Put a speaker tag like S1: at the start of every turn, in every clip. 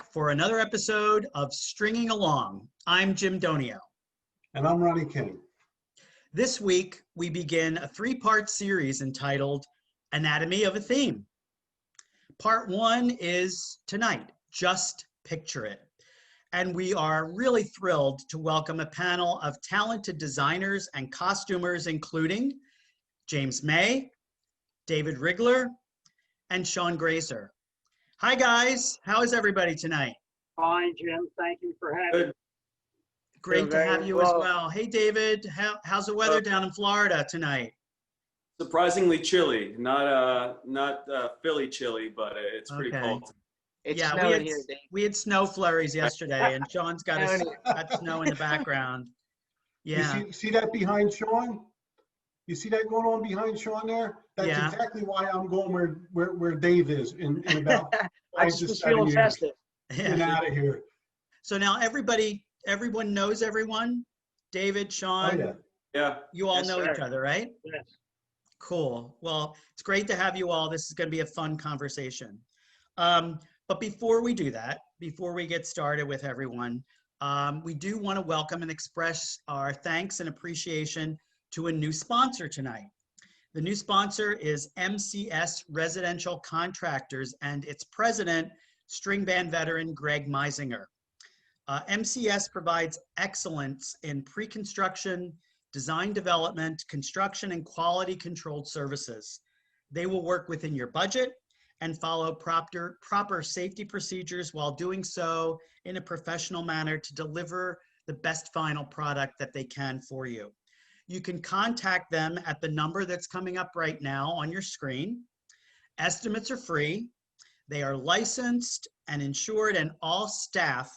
S1: back for another episode of Stringing Along. I'm Jim Donio.
S2: And I'm Ronnie King.
S1: This week, we begin a three-part series entitled Anatomy of a Theme. Part one is tonight, Just Picture It. And we are really thrilled to welcome a panel of talented designers and costumers, including James May, David Rigler, and Sean Graser. Hi guys, how is everybody tonight?
S3: Fine, Jim. Thank you for having me.
S1: Great to have you as well. Hey David, how's the weather down in Florida tonight?
S4: Surprisingly chilly, not Philly chilly, but it's pretty cold.
S3: It's
S1: yeah,
S3: snowing here, Dave.
S1: we had snow flurries yesterday, and Sean's got snow in the background. Yeah.
S2: You see that behind Sean? You see that going on behind Sean there? That's exactly why I'm going where Dave is in about 5 to 7 years.
S3: Festive.
S2: Get out of here.
S1: So now everyone knows everyone. David, Sean, you all know each other, right?
S3: Yes.
S1: Cool. Well, it's great to have you all. This is going to be a fun conversation. But before we do that, before we get started with everyone, we do want to welcome and express our thanks and appreciation to a new sponsor tonight. The new sponsor is Mcs Residential Contractors and its president, string band veteran Greg Meisinger. MCS provides excellence in pre-construction, design development, construction, and quality controlled services. They will work within your budget and follow proper safety procedures while doing so in a professional manner to deliver the best final product that they can for you. You can contact them at the number that's coming up right now on your screen. Estimates are free. They are licensed and insured, and all staff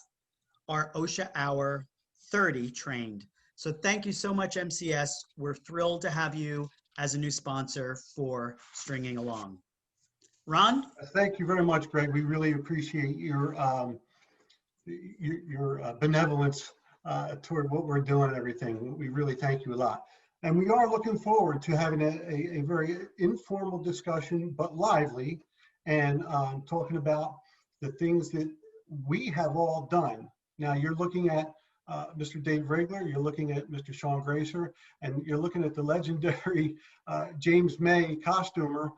S1: are OSHA Hour 30 trained. So thank you so much, MCS. We're thrilled to have you as a new sponsor for Stringing Along. Ron?
S2: Thank you very much, Greg. We really appreciate your benevolence toward what we're doing and everything. We really thank you a lot. And we are looking forward to having a very informal discussion, but lively, and talking about the things that we have all done. Now you're looking at Mr. Dave Wrigler, you're looking at Mr. Sean Graser, and you're looking at the legendary James May costumer.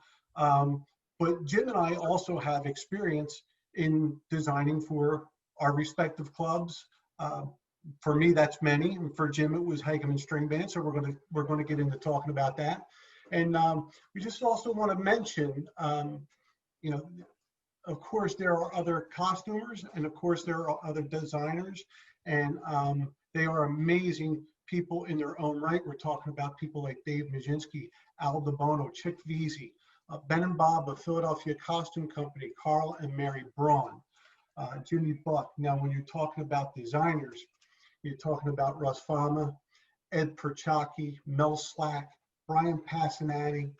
S2: But Jim and I also have experience in designing for our respective clubs. For me, that's many. And for Jim, it was Hegeman String Band. So we're going to get into talking about that. And we just also want to mention, you know, of course, there are other costumers, and of course, there are other designers, and they are amazing people in their own right. We're talking about people like Dave Nijinsky, Al DeBono, Chick Veazey, Ben and Bob of Philadelphia Costume Company, Carl and Mary Braun, Jimmy Buck. Now, when you're talking about designers, you're talking about Russ Fama, Ed Perchacchi, Mel Slack, Brian Passanati,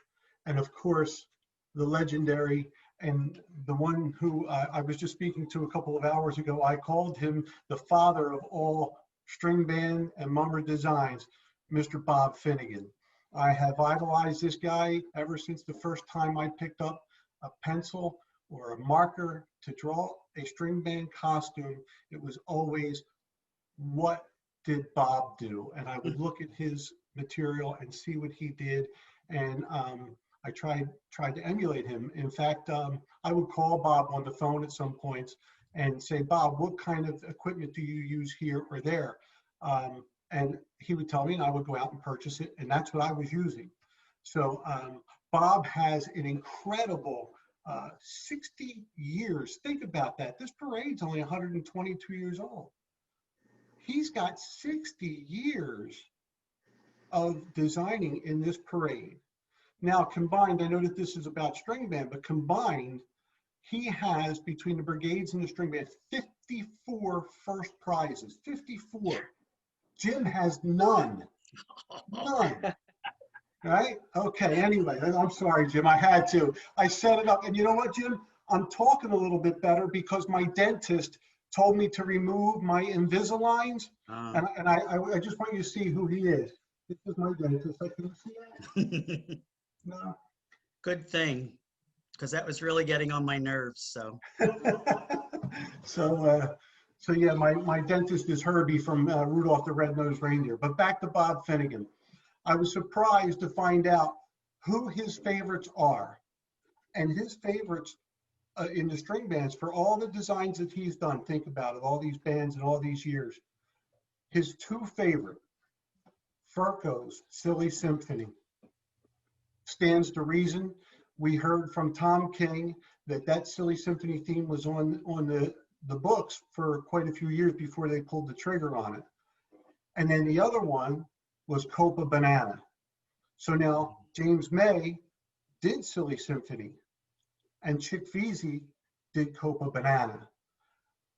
S2: and of course, the legendary and the one who I was just speaking to a couple of hours ago. I called him the father of all string band and mummer designs, Mr. Bob Finnegan. I have idolized this guy ever since the first time I picked up a pencil or a marker to draw a string band costume. It was always, what did Bob do? And I would look at his material and see what he did, and I tried to emulate him. In fact, I would call Bob on the phone at some points and say, Bob, what kind of equipment do you use here or there? And he would tell me, and I would go out and purchase it, and that's what I was using. So Bob has an incredible 60 years. Think about that. This parade's only 122 years old. He's got 60 years of designing in this parade. Now combined, I know that this is about string band, but combined, he has, between the brigades and the string band, 54 first prizes, 54. Jim has none, none. Right? Okay, anyway, I'm sorry, Jim, I had to. I set it up, and you know what, Jim? I'm talking a little bit better because my dentist told me to remove my Invisaligns, and I just want you to see who he is. This is my dentist. I can see that. No.
S1: Good thing. because that was really getting on my nerves. So,
S2: So yeah, my dentist is Herbie from Rudolph the Red-Nosed Reindeer. But back to Bob Finnegan. I was surprised to find out who his favorites are. And his favorites in the string bands, for all the designs that he's done, think about it, all these bands and all these years, his two favorite, Furco's Silly Symphony. Stands to reason. We heard from Tom King that Silly Symphony theme was on the books for quite a few years before they pulled the trigger on it. And then the other one was Copa Banana. So now James May did Silly Symphony and Chick Veazey did Copa Banana.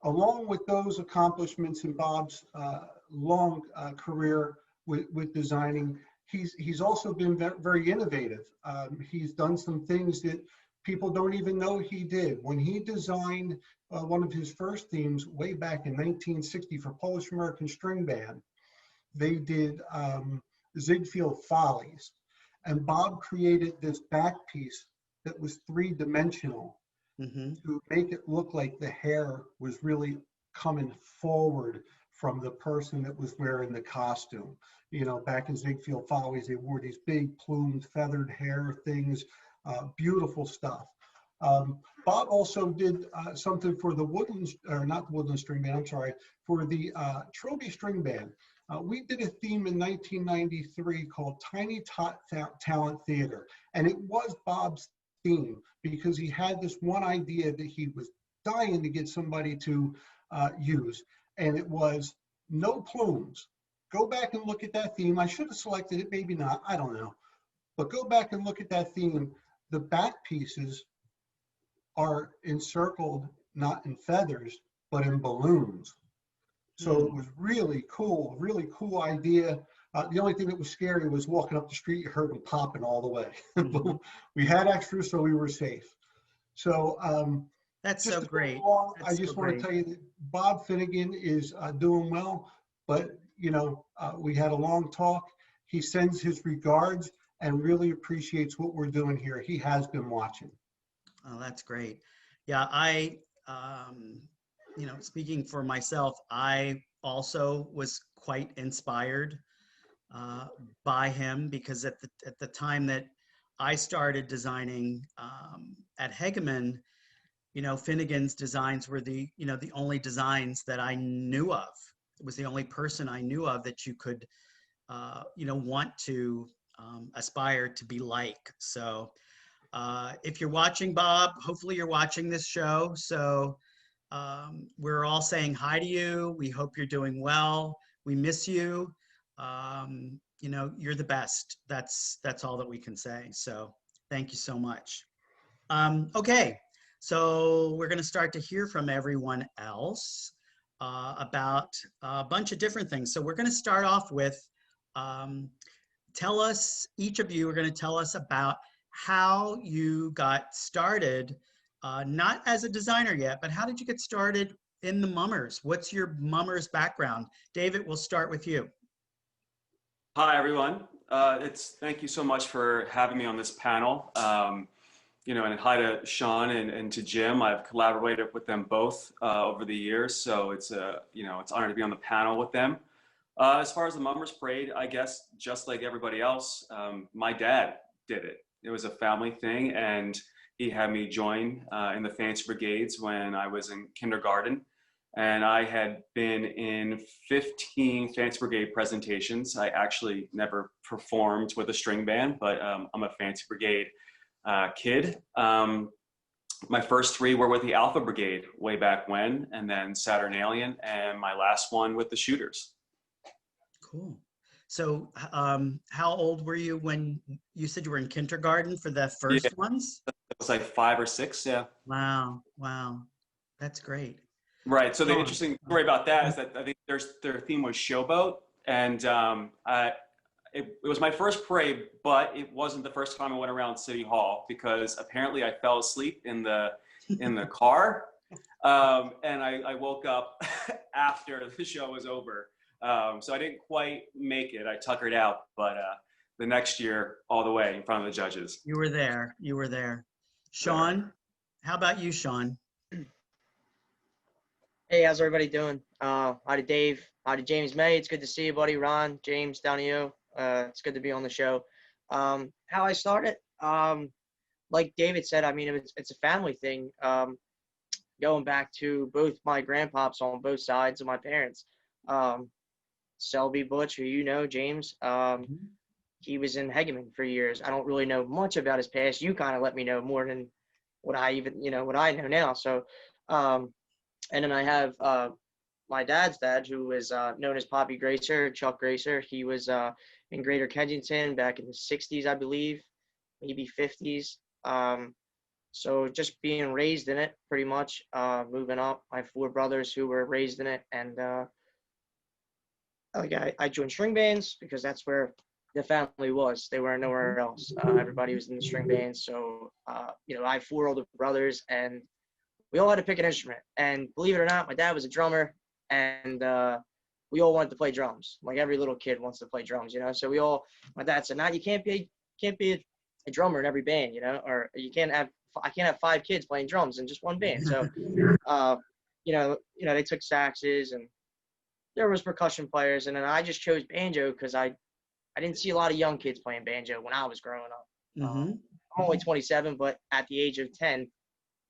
S2: Along with those accomplishments in Bob's long career with designing, he's also been very innovative. He's done some things that people don't even know he did. When he designed one of his first themes way back in 1960 for Polish American String Band, they did Zigfield Follies. And Bob created this back piece that was three-dimensional to make it look like the hair was really coming forward from the person that was wearing the costume. You know, back in Zigfield Follies, they wore these big plumed feathered hair things, beautiful stuff. Bob also did something for the Woodland, or not the Woodland String Band, I'm sorry, for the Trilby String Band. We did a theme in 1993 called Tiny Talent Theater, and it was Bob's theme because he had this one idea that he was dying to get somebody to use, and it was no plumes. Go back and look at that theme. I should have selected it, maybe not, I don't know. But go back and look at that theme. The back pieces are encircled, not in feathers, but in balloons. So it was really cool idea. The only thing that was scary was walking up the street, you heard them popping all the way. We had extras, so we were safe. So
S1: that's so great.
S2: I just want to tell you that Bob Finnegan is doing well, but you know, we had a long talk. He sends his regards and really appreciates what we're doing here. He has been watching.
S1: Oh, that's great. Yeah, you know, speaking for myself, I also was quite inspired by him because at the time that I started designing at Hegeman, you know, Finnegan's designs were the only designs that I knew of. It was the only person I knew of that you could, you know, want to aspire to be like. So if you're watching, Bob, hopefully you're watching this show. So we're all saying hi to you. We hope you're doing well. We miss you. You know, you're the best. That's all that we can say. So thank you so much. Okay, so we're going to start to hear from everyone else about a bunch of different things. So we're going to start off with, each of you are going to tell us about how you got started, not as a designer yet, but how did you get started in the mummers? What's your mummers background? David, we'll start with you.
S4: Hi, everyone. Thank you so much for having me on this panel. You know, and hi to Sean and to Jim. I've collaborated with them both over the years, so it's you know, it's an honor to be on the panel with them. As far as the Mummers Parade, I guess just like everybody else, my dad did it. It was a family thing, and he had me join in the Fancy Brigades when I was in kindergarten. And I had been in 15 Fancy Brigade presentations. I actually never performed with a string band, but I'm a Fancy Brigade kid. My first three were with the Alpha Brigade way back when, and then Saturnalian, and my last one with the Shooters.
S1: Cool. So how old were you when you said you were in kindergarten for the first ones?
S4: It was like 5 or 6, yeah.
S1: Wow, wow. That's great.
S4: Right, so the interesting story about that is that I think their theme was Showboat, and it was my first parade, but it wasn't the first time I went around City Hall because apparently I fell asleep in the car, and I woke up after the show was over. So I didn't quite make it. I tuckered out, but the next year, all the way in front of the judges.
S1: You were there. You were there. Sean, how about you, Sean?
S5: Hey, how's everybody doing? Hi to Dave. Hi to James May. It's good to see you, buddy. Ron, James, down to you. It's good to be on the show. How I started, like David said, I mean, it's a family thing. Going back to both my grandpops on both sides of my parents. Selby Butch, who you know, James, he was in Hegeman for years. I don't really know much about his past. You kind of let me know more than what I even, what I know now. So, and then I have my dad's dad, who is known as Poppy Graser, Chuck Graser. He was in Greater Kensington back in the 60s, I believe, maybe 50s. So just being raised in it, pretty much, moving up. I have 4 brothers who were raised in it. And I joined string bands because that's where the family was. They weren't nowhere else. Everybody was in the string bands. So, I have 4 older brothers, and we all had to pick an instrument. And believe it or not, my dad was a drummer, and we all wanted to play drums. Like every little kid wants to play drums, So my dad said, "No, you can't be a drummer in every band, or I can't have 5 kids playing drums in just one band." So, they took saxes, and there was percussion players, and then I just chose banjo because I didn't see a lot of young kids playing banjo when I was growing up. I'm only 27, but at the age of 10,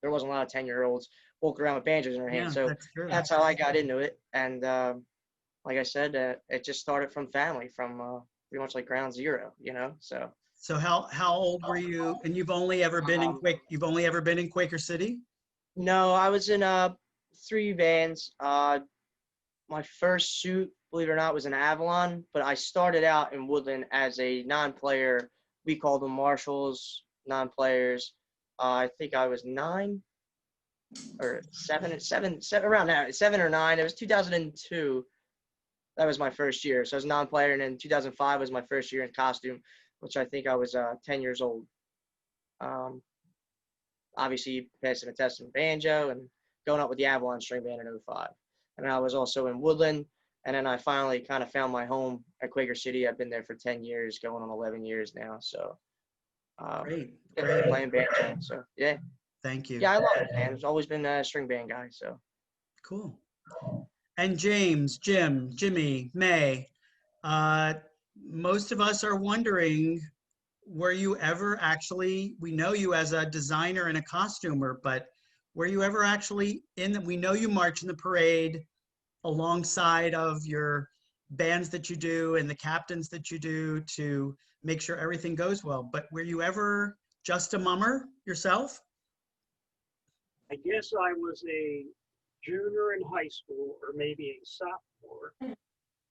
S5: there wasn't a lot of 10-year-olds walking around with banjos in their hands. So that's how I got into it. And like I said, it just started from family, from pretty much like ground zero, So.
S1: So how old were you? And you've only ever been in Quaker City?
S5: No, I was in 3 bands. My first suit, believe it or not, was in Avalon, but I started out in Woodland as a non-player. We called them marshals, non-players. I think I was 9 or 7, around there, 7 or 9. It was 2002. That was my first year. So I was a non-player, and then 2005 was my first year in costume, which I think I was 10 years old. Obviously, passing a test in banjo and going up with the Avalon String Band in 05. And I was also in Woodland, and then I finally kind of found my home at Quaker City. I've been there for 10 years, going on 11 years now. So,
S1: Great.
S5: playing banjo. So, yeah.
S1: Thank you.
S5: Yeah, I love it, man. I've always been a string band guy, so.
S1: Cool. And James, Jimmy, May, most of us are wondering, were you ever actually, we know you as a designer and a costumer, but were you ever actually we know you march in the parade alongside of your bands that you do and the captains that you do to make sure everything goes well, but were you ever just a mummer yourself?
S3: I guess I was a junior in high school, or maybe a sophomore,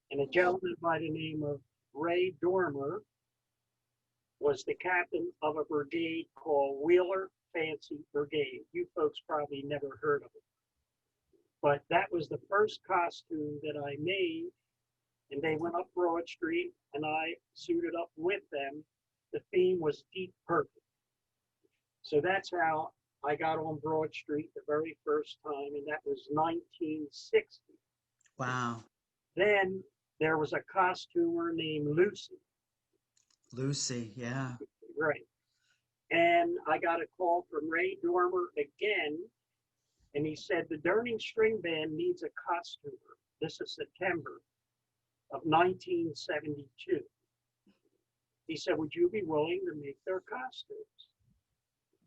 S3: and a gentleman by the name of Ray Dormer was the captain of a brigade called Wheeler Fancy Brigade. You folks probably never heard of it. But that was the first costume that I made, and they went up Broad Street, and I suited up with them. The theme was Deep Purple. So that's how I got on Broad Street the very first time, and that was 1960.
S1: Wow.
S3: Then there was a costumer named Lucy.
S1: Lucy, yeah.
S3: Right. And I got a call from Ray Dormer again, and he said, the Durning String Band needs a costumer. This is September of 1972. He said, would you be willing to make their costumes?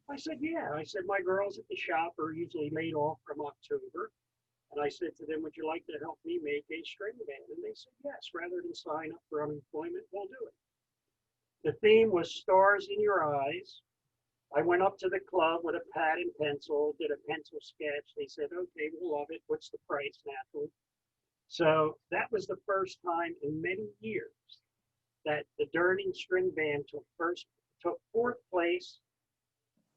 S3: I said, yeah. I said, my girls at the shop are usually laid off from October. And I said to them, would you like to help me make a string band? And they said, yes, rather than sign up for unemployment, we'll do it. The theme was Stars in Your Eyes. I went up to the club with a pad and pencil, did a pencil sketch. They said, okay, we'll love it. What's the price, naturally? So that was the first time in many years that the Durning String Band took 4th place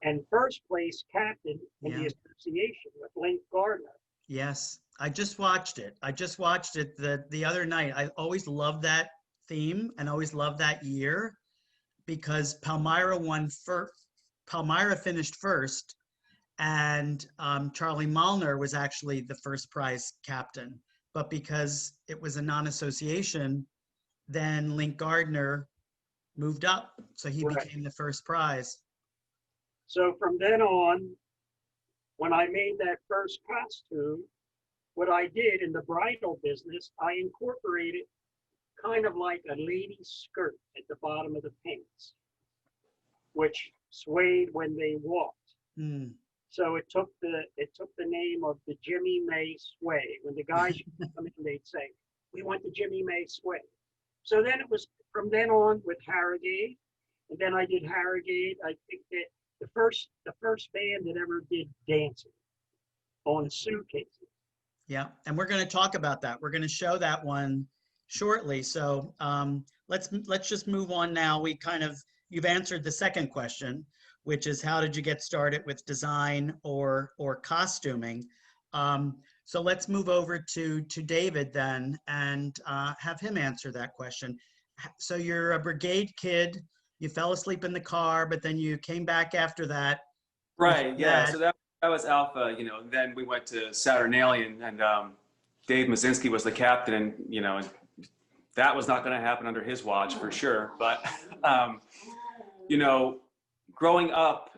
S3: and first place captain in the association with Link Gardner.
S1: Yes, I just watched it. The other night. I always loved that theme and always loved that year because Palmyra finished first, and Charlie Malner was actually the first prize captain. But because it was a non-association, then Link Gardner moved up, so he became the first prize.
S3: So from then on, when I made that first costume, what I did in the bridal business, I incorporated kind of like a lady's skirt at the bottom of the pants, which swayed when they walked.
S1: Mm.
S3: So it took the name of the Jimmy May sway. When the guys come in, they'd say, "We want the Jimmy May sway." So then it was from then on with Harrowgate, and then I did Harrowgate. I think that the first band that ever did dancing on suitcases.
S1: Yeah, and we're going to talk about that. We're going to show that one shortly. So let's just move on now. You've answered the second question, which is how did you get started with design or costuming? So let's move over to David then and have him answer that question. So you're a brigade kid. You fell asleep in the car, but then you came back after that.
S4: Right. Yeah. So that was Alpha. Then we went to Saturnalian, and Dave Mazinski was the captain, and that was not going to happen under his watch for sure. But growing up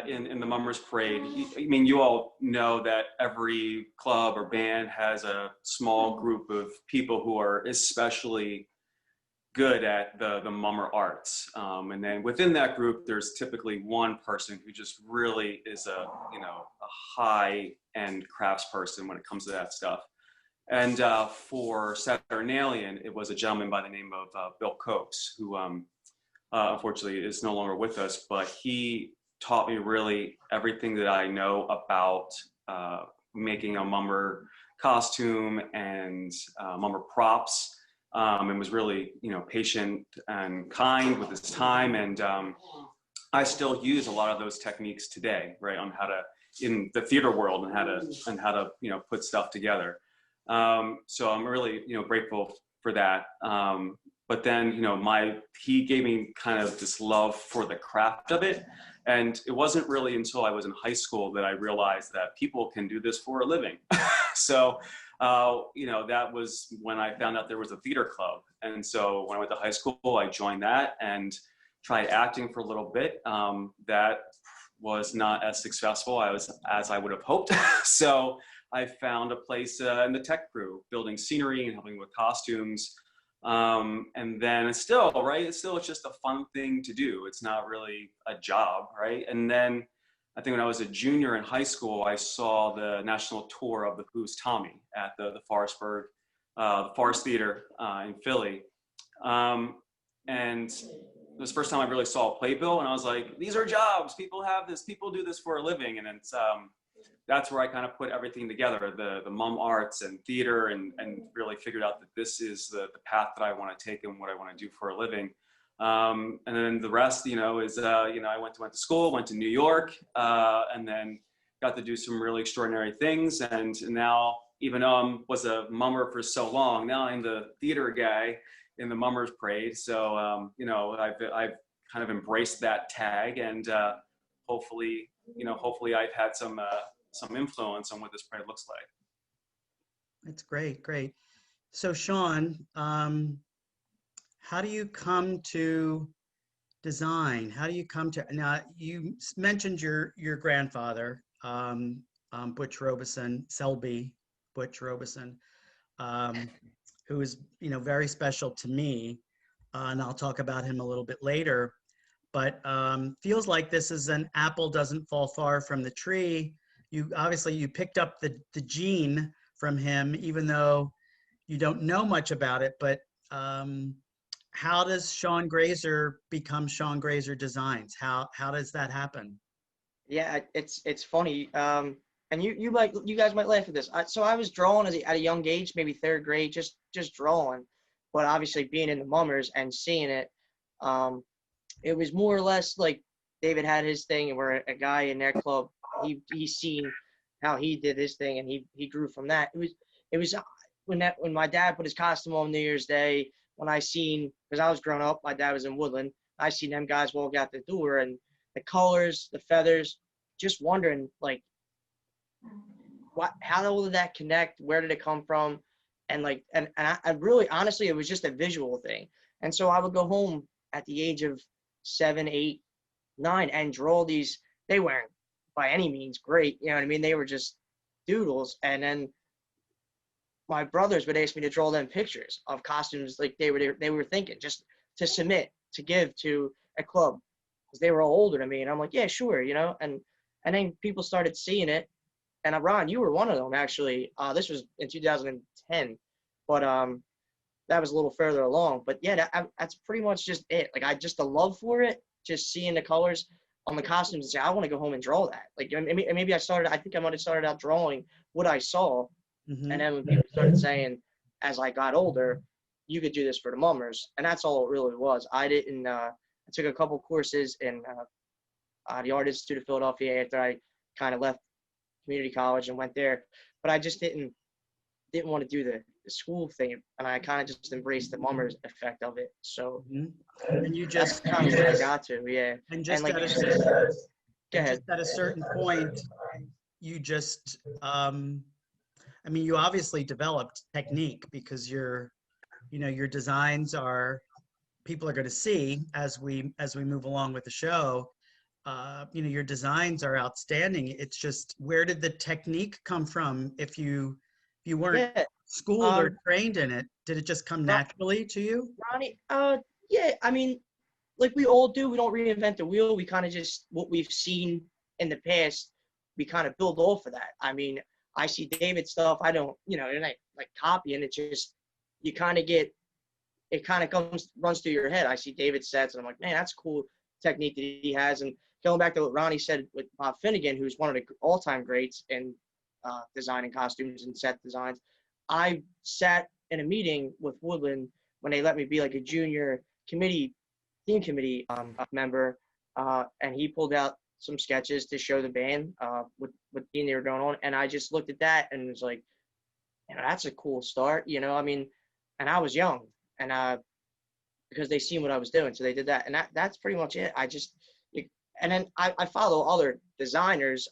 S4: in the Mummers Parade, you all know that every club or band has a small group of people who are especially good at the mummer arts, and then within that group there's typically one person who just really is a high-end craftsperson when it comes to that stuff. And for Saturnalian, it was a gentleman by the name of Bill Copes, who unfortunately is no longer with us, but he taught me really everything that I know about making a mummer costume and mummer props. And was really, patient and kind with his time. And I still use a lot of those techniques today, right, on how to, in the theater world, and how to put stuff together. So I'm really, grateful for that. But then, he gave me kind of this love for the craft of it. And it wasn't really until I was in high school that I realized that people can do this for a living. So, that was when I found out there was a theater club. And so when I went to high school, I joined that and tried acting for a little bit. That was not as successful as I would have hoped. So I found a place in the tech crew, building scenery and helping with costumes. And then it's still, right? It's just a fun thing to do. It's not really a job, right? And then I think when I was a junior in high school, I saw the national tour of the Who's Tommy at the Forest Theater in Philly. And it was the first time I really saw a playbill, and I was like, these are jobs. People have this. People do this for a living. And it's that's where I kind of put everything together, the mum arts and theater, and really figured out that this is the path that I want to take and what I want to do for a living. And then the rest, is, I went to school, went to New York, and then got to do some really extraordinary things. And now, even though I was a mummer for so long, now I'm the theater guy in the Mummers Parade. So, I've kind of embraced that tag, and hopefully I've had some influence on what this parade looks like.
S1: That's great. So Sean, how do you come to design? How do you come to, now you mentioned your grandfather, Butch Robeson, Selby Butch Robeson, who is, very special to me. And I'll talk about him a little bit later, but feels like this is an apple doesn't fall far from the tree. You picked up the gene from him, even though you don't know much about it, but how does Sean Graser become Sean Graser Designs? How does that happen?
S5: Yeah, it's funny. And you guys might laugh at this. So I was drawing at a young age, maybe third grade, just drawing. But obviously being in the Mummers and seeing it, it was more or less like David had his thing, and we're a guy in their club. He's seen how he did his thing, and he grew from that. It was when my dad put his costume on New Year's Day. When I seen, because I was growing up, my dad was in Woodland. I seen them guys walk out the door, and the colors, the feathers, just wondering like, how did that connect? Where did it come from? And I really, honestly, it was just a visual thing. And so I would go home at the age of 7, 8, 9 and draw these they weren't by any means great. You know what I mean? They were just doodles. And then my brothers would ask me to draw them pictures of costumes like they were thinking, just to submit, to give to a club, because they were all older than me. And I'm like, yeah, sure, you know. And then people started seeing it. And Ron, you were one of them, actually. This was in 2010, but that was a little further along. But yeah, that's pretty much just it. Like, I just, the love for it, just seeing the colors on the costumes and say, I want to go home and draw that. Like, maybe I think I might have started out drawing what I saw.
S1: Mm-hmm.
S5: And then when people started saying, as I got older, you could do this for the mummers. And that's all it really was. I took a couple courses in the Art Institute of Philadelphia after I kind of left community college and went there. But I just didn't want to do the school thing. And I kind of just embraced the mummers effect of it. So
S1: And you just
S5: that's kind of what I got to, yeah.
S1: And just
S5: like
S1: at a,
S5: go ahead.
S1: just at a certain point, you just, I mean, you obviously developed technique, because your designs are, people are going to see as we move along with the show. Your designs are outstanding. It's just, where did the technique come from? If you weren't schooled or trained in it, did it just come naturally to you?
S5: Ronnie, yeah, I mean, like we all do, we don't reinvent the wheel. We kind of just, what we've seen in the past, we kind of build off of that. I mean, I see David's stuff, I don't, and I like copying it, just, you kind of get, it kind of runs through your head. I see David's sets and I'm like, man, that's a cool technique that he has. And going back to what Ronnie said with Bob Finnegan, who's one of the all-time greats in designing costumes and set designs, I sat in a meeting with Woodland when they let me be like a junior theme committee member, and he pulled out some sketches to show the band with theme they were going on, and I just looked at that and was like, that's a cool start, I mean, and I was young, and because they seen what I was doing, so they did that, and that's pretty much it. And then I follow other designers,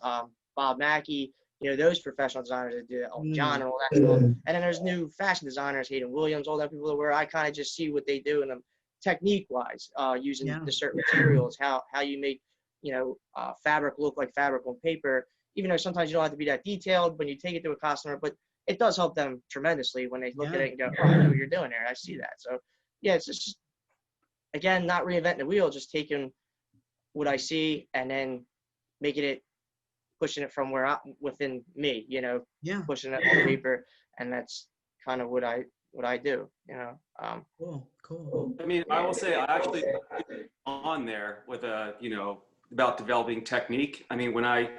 S5: Bob Mackey, those professional designers that do that, John and all that stuff. And then there's new fashion designers, Hayden Williams, all that people, where I kind of just see what they do in them technique-wise, using the certain materials, how you make, fabric look like fabric on paper, even though sometimes you don't have to be that detailed when you take it to a customer, but it does help them tremendously when they look at it and go, oh, I know what you're doing there. I see that. So, yeah, it's just, again, not reinventing the wheel, just taking what I see and then pushing it from within me, pushing it on paper, and that's kind of what I do,
S1: Cool.
S4: I mean, I will say I actually on there with about developing technique. I mean, when I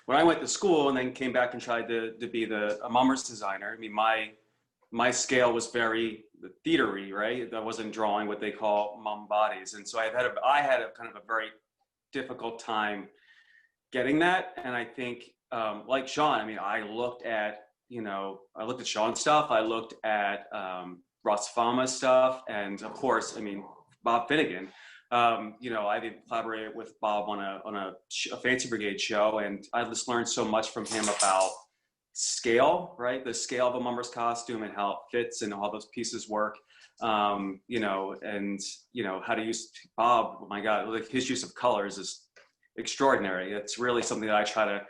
S4: went to school and then came back and tried to be a mummers designer, I mean, my scale was very theatery, right? I wasn't drawing what they call mum bodies, and so I had a kind of a very difficult time getting that. And I think, like Sean, I mean, I looked at Sean's stuff. I looked at Russ Fama's stuff. And of course, I mean, Bob Finnegan, I did collaborate with Bob on a Fancy Brigade show. And I just learned so much from him about scale, right? The scale of a mummer's costume and how it fits and how those pieces work. And how to use Bob, oh my God, like his use of colors is extraordinary. It's really something that I try to,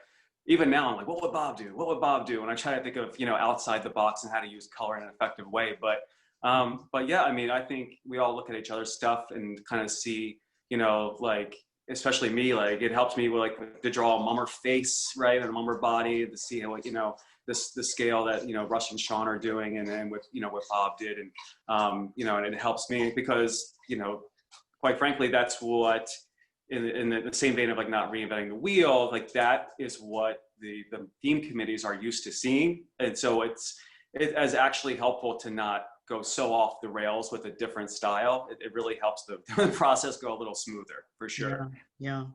S4: even now I'm like, what would Bob do? What would Bob do? And I try to think of, outside the box and how to use color in an effective way. But yeah, I mean, I think we all look at each other's stuff and kind of see, like, especially me, like it helps me with like to draw a mummer face, right? And a mummer body, to see how, the scale that, Russ and Sean are doing, and then with, what Bob did. And, and it helps me because, quite frankly, that's what, in the same vein of like not reinventing the wheel, like that is what the theme committees are used to seeing. And so it is actually helpful to not go so off the rails with a different style. It really helps the process go a little smoother, for sure.
S1: Yeah.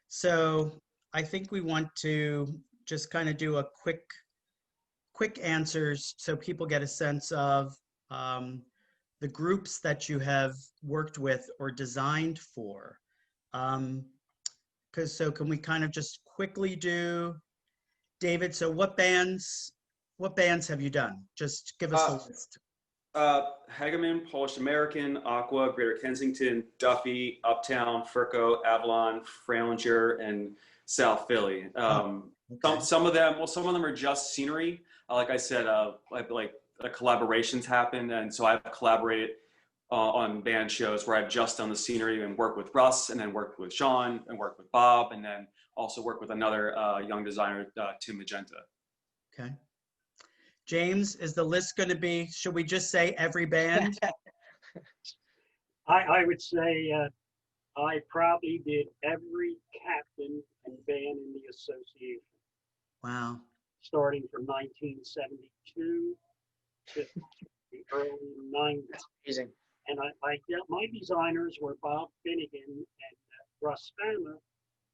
S1: So I think we want to just kind of do a quick answers so people get a sense of the groups that you have worked with or designed for. So can we kind of just quickly do, David, so what bands have you done? Just give us a list.
S4: Hegeman, Polish American, Aqua, Greater Kensington, Duffy, Uptown, Furco, Avalon, Fralinger, and South Philly.
S1: Okay.
S4: Some of them are just scenery. Like I said, collaborations happen, and so I've collaborated on band shows where I've just done the scenery and worked with Russ, and then worked with Sean, and worked with Bob, and then also worked with another young designer, Tim Magenta.
S1: Okay. James, is the list going to be, should we just say every band?
S3: I would say I probably did every captain and band in the association,
S1: Wow.
S3: starting from 1972 to the early 90s.
S5: Amazing.
S3: And my designers were Bob Finnegan and Russ Fama,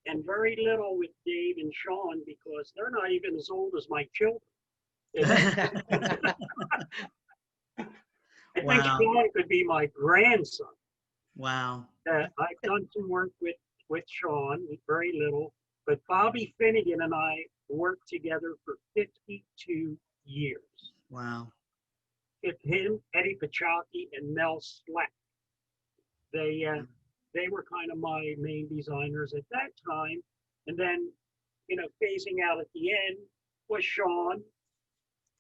S3: and very little with Dave and Sean because they're not even as old as my children. I think
S1: Wow.
S3: Sean could be my grandson.
S1: Wow.
S3: I've done some work with Sean, with very little, but Bobby Finnegan and I worked together for 52 years.
S1: Wow.
S3: With him, Eddie Pachaki, and Mel Slack. They were kind of my main designers at that time. And then, phasing out at the end was Sean,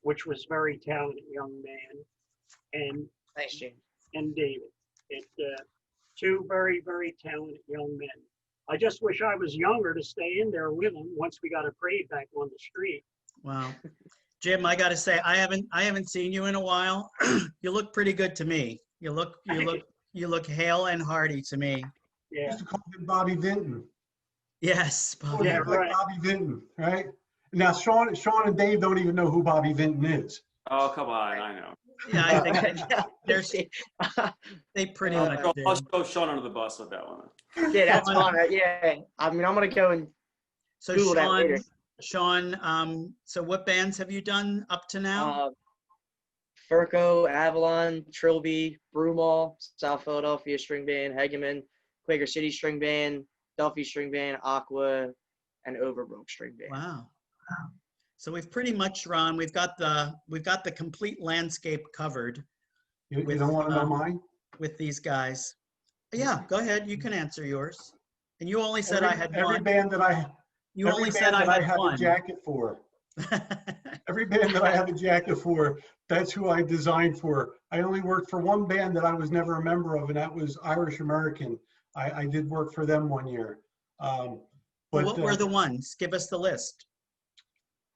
S3: which was very talented young man, and
S5: Thanks, James.
S3: and David. Two very, very talented young men. I just wish I was younger to stay in there with them once we got a parade back on the street.
S1: Wow. Jim, I got to say, I haven't seen you in a while. You look pretty good to me. You look hale and hearty to me.
S2: We
S3: Yeah.
S2: used to call him Bobby Vinton.
S1: Yes.
S2: Oh,
S1: Bobby.
S3: Yeah,
S2: like
S3: right.
S2: Bobby Vinton, right? Now, Sean and Dave don't even know who Bobby Vinton is.
S4: Oh, come on, I know.
S1: Yeah, I think they pretty much
S4: I'll
S1: do.
S4: throw Sean under the bus with that one.
S5: Yeah, that's fine. Yeah. I mean, I'm going to go and
S1: So
S5: Google that later.
S1: Sean, so what bands have you done up to now?
S5: Furco, Avalon, Trilby, Broomall, South Philadelphia String Band, Hegeman, Quaker City String Band, Duffy String Band, Aqua, and Overbrook String Band.
S1: Wow. So we've pretty much, Ron, we've got the complete landscape covered
S2: You
S1: With,
S2: don't want to know mine?
S1: with these guys. Yeah, go ahead. You can answer yours. And you only said I had
S2: every
S1: one.
S2: band that I
S1: You
S2: every
S1: only
S2: band
S1: said I
S2: that I
S1: had
S2: have a
S1: one.
S2: jacket for. Every band that I have a jacket for, that's who I designed for. I only worked for one band that I was never a member of, and that was Irish American. I did work for them one year.
S1: What were the ones? Give us the list.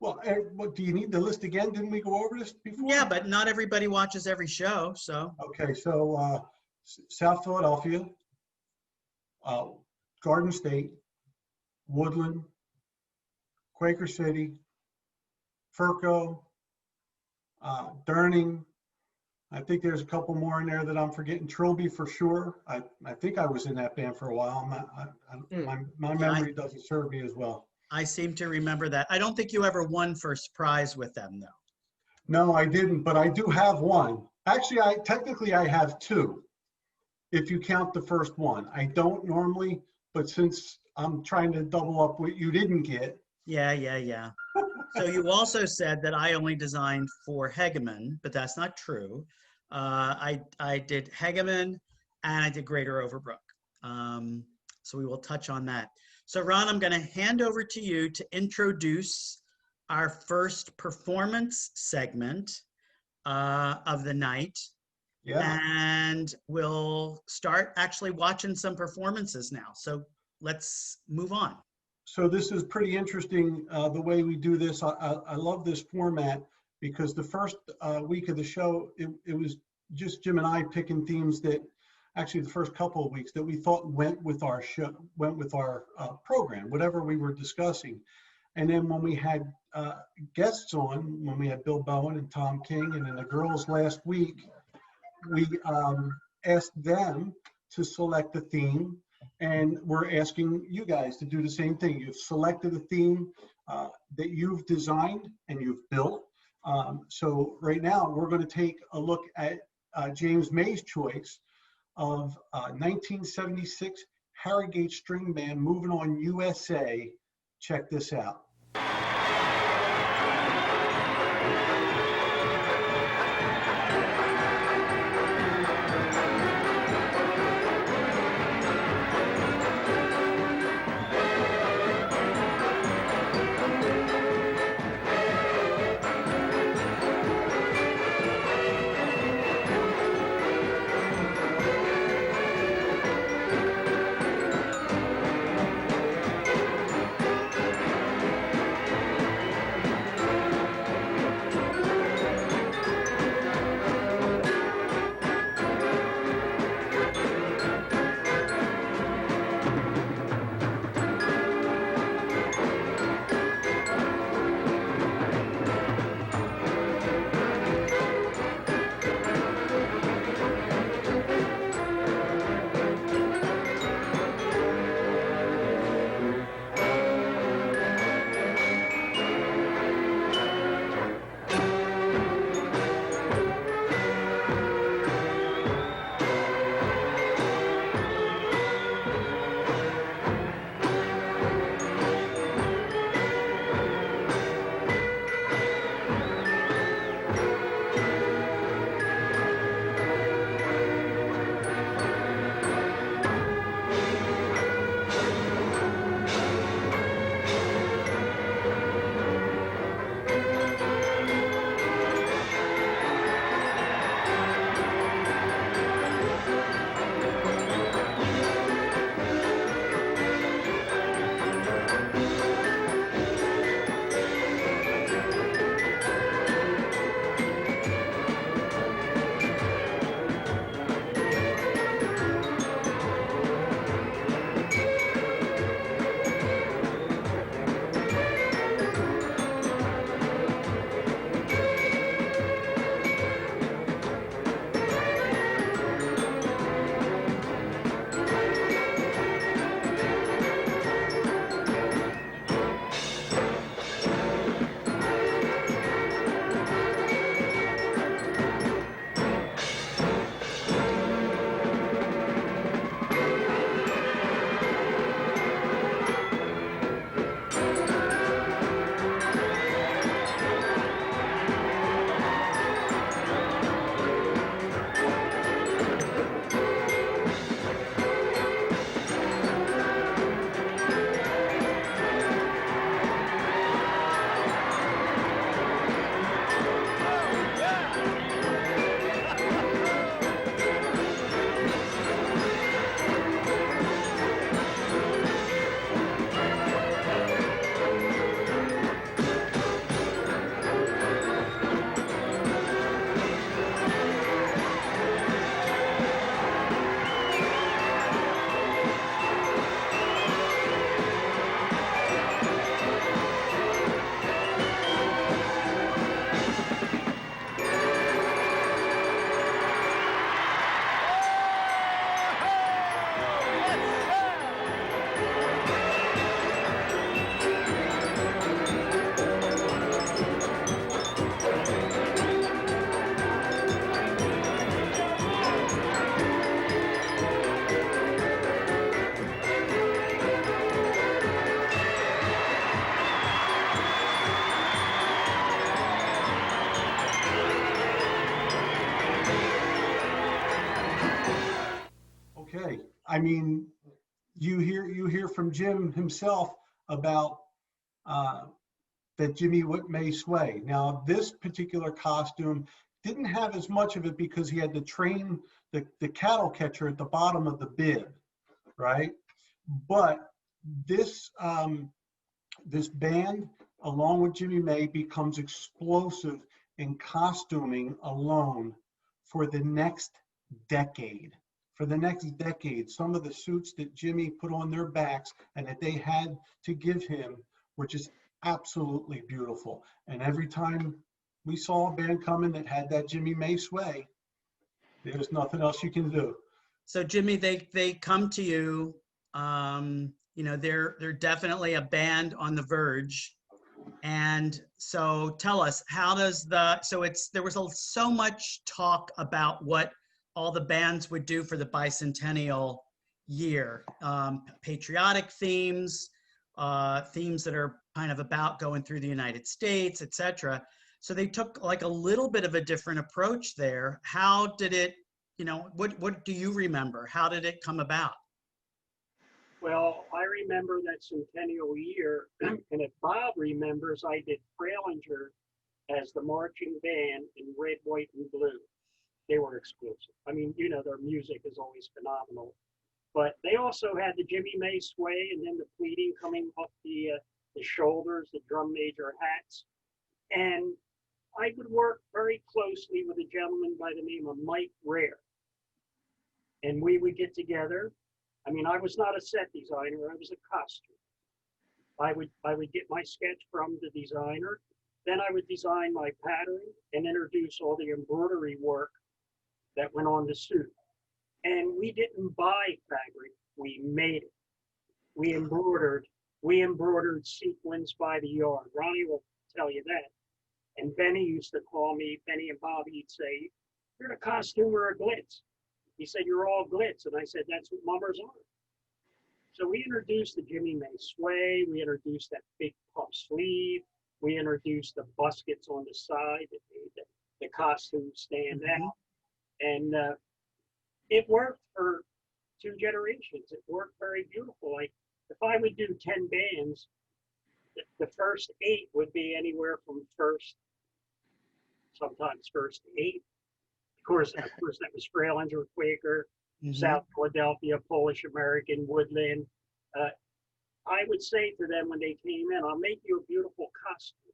S2: Well, what do you need the list again? Didn't we go over this before?
S1: Yeah, but not everybody watches every show, so.
S2: Okay, so South Philadelphia, Garden State, Woodland, Quaker City, Furco, Durning. I think there's a couple more in there that I'm forgetting. Trilby for sure. I think I was in that band for a while. My memory doesn't serve me as well.
S1: I seem to remember that. I don't think you ever won first prize with them, though.
S2: No, I didn't, but I do have one. Actually, technically I have two, if you count the first one. I don't normally, but since I'm trying to double up what you didn't get.
S1: Yeah. So you also said that I only designed for Hegeman, but that's not true. I did Hegeman and I did Greater Overbrook. So we will touch on that. So Ron, I'm going to hand over to you to introduce our first performance segment of the night.
S2: Yeah.
S1: And we'll start actually watching some performances now. So let's move on.
S2: So this is pretty interesting, the way we do this. I love this format because the first week of the show, it was just Jim and I picking themes that, actually the first couple of weeks, that we thought went with our show, went with our program, whatever we were discussing. And then when we had guests on, when we had Bill Bowen and Tom King, and then the girls last week, we asked them to select a theme. And we're asking you guys to do the same thing. You've selected a theme that you've designed and you've built. So right now we're going to take a look at James May's choice of 1976 Harrowgate String Band, Moving On USA. Check this out. I mean, you hear from Jim himself about that Jimmy may sway. Now, this particular costume didn't have as much of it because he had to train the cattle catcher at the bottom of the bib, right? But this this band, along with Jimmy May, becomes explosive in costuming alone for the next decade. For the next decade, some of the suits that Jimmy put on their backs and that they had to give him were just absolutely beautiful. And every time we saw a band coming that had that Jimmy May sway, there's nothing else you can do.
S1: So Jimmy, they come to you. You know, they're definitely a band on the verge. And so tell us, how does there was so much talk about what all the bands would do for the bicentennial year, patriotic themes, themes that are kind of about going through the United States, etc. So they took like a little bit of a different approach there. How did it, you know, what do you remember? How did it come about?
S3: Well, I remember that centennial year, and if Bob remembers, I did Freilinger as the marching band in red, white, and blue. They were exclusive. I mean, you know, their music is always phenomenal. But they also had the Jimmy May sway and then the pleating coming up the shoulders, the drum major hats. And I would work very closely with a gentleman by the name of Mike Rare. And we would get together. I mean, I was not a set designer, I was a costume. I would get my sketch from the designer, then I would design my pattern and introduce all the embroidery work that went on the suit. And we didn't buy fabric, we made it. We embroidered sequins by the yard. Ronnie will tell you that. And Benny used to call me, Benny and Bobby, he'd say, "You're a costumer or a glitz." He said, "You're all glitz." And I said, "That's what mummers are." So we introduced the Jimmy May sway. We introduced that big puff sleeve. We introduced the buskets on the side that made the costume stand out. And it worked for 2 generations. It worked very beautiful. Like if I would do 10 bands, the first 8 would be anywhere from sometimes first 8. Of course, that was Freilinger, Quaker, South Philadelphia, Polish American, Woodland. I would say to them when they came in, "I'll make you a beautiful costume,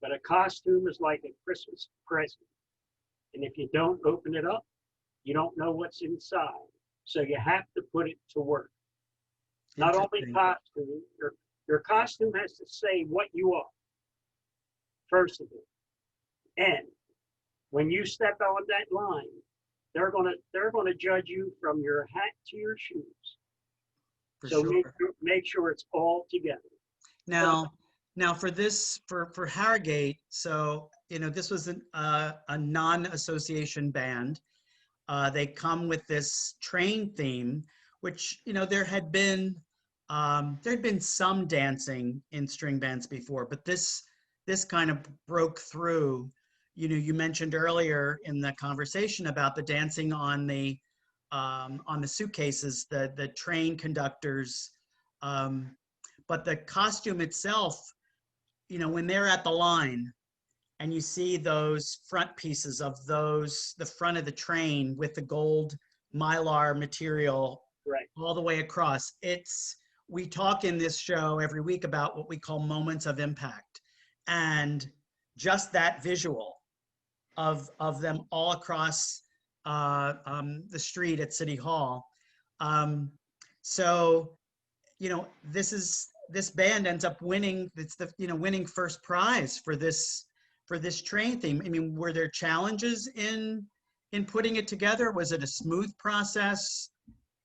S3: but a costume is like a Christmas present. And if you don't open it up, you don't know what's inside. So you have to put it to work." Not only costume, your costume has to say what you are, first of all. And when you step on that line, they're gonna judge you from your hat to your shoes. So make sure it's all together.
S1: Now for Harrowgate, so you know this was a non-association band. They come with this train theme, which you know there had been some dancing in string bands before, but this kind of broke through. You know, you mentioned earlier in the conversation about the dancing on the suitcases, the train conductors, but the costume itself, you know, when they're at the line and you see those front pieces of the front of the train with the gold mylar material all the way across, we talk in this show every week about what we call moments of impact, and just that visual of them all across the street at City Hall. So, you know, this band ends up winning. It's winning first prize for this train theme. I mean, were there challenges in putting it together? Was it a smooth process?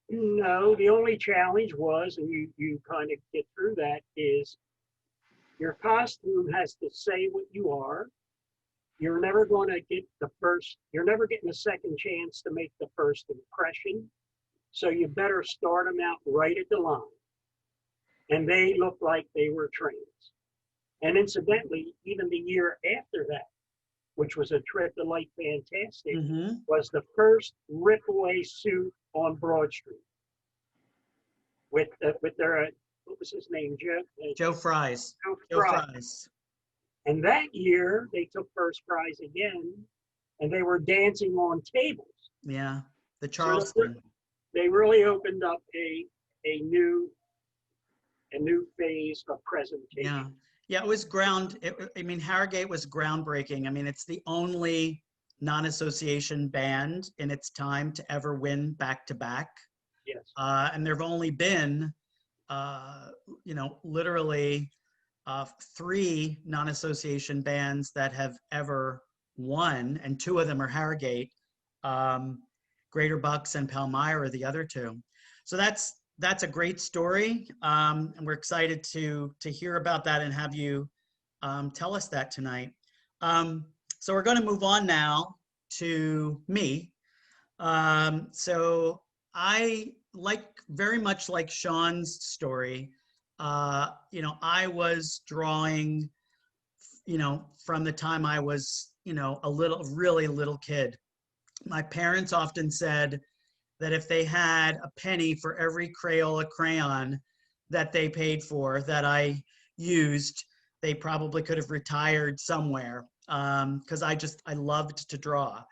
S3: No, the only challenge was, and you kind of get through that, is your costume has to say what you are. You're never going to get you're never getting a second chance to make the first impression. So you better start them out right at the line. And they looked like they were trains. And incidentally, even the year after that, which was a trip to Light Fantastic, was the first rip-away suit on Broad Street. with their what was his name,
S1: Joe Fry's.
S3: Joe
S1: Joe
S3: Fry.
S1: Fry's.
S3: And that year they took first prize again, and they were dancing on tables.
S1: Yeah, the
S3: So
S1: Charleston.
S3: they really opened up a new phase of presentation.
S1: Yeah, it was Harrowgate was groundbreaking. I mean, it's the only non-association band in its time to ever win back-to-back.
S3: Yes.
S1: And there have only been, literally 3 non-association bands that have ever won, and 2 of them are Harrowgate. Greater Bucks and Palmyra are the other 2. So that's a great story, and we're excited to hear about that and have you tell us that tonight. So we're going to move on now to me. So I very much like Sean's story. I was drawing, from the time I was, really little kid. My parents often said that if they had a penny for every Crayola crayon that they paid for that I used, they probably could have retired somewhere, because I loved to draw.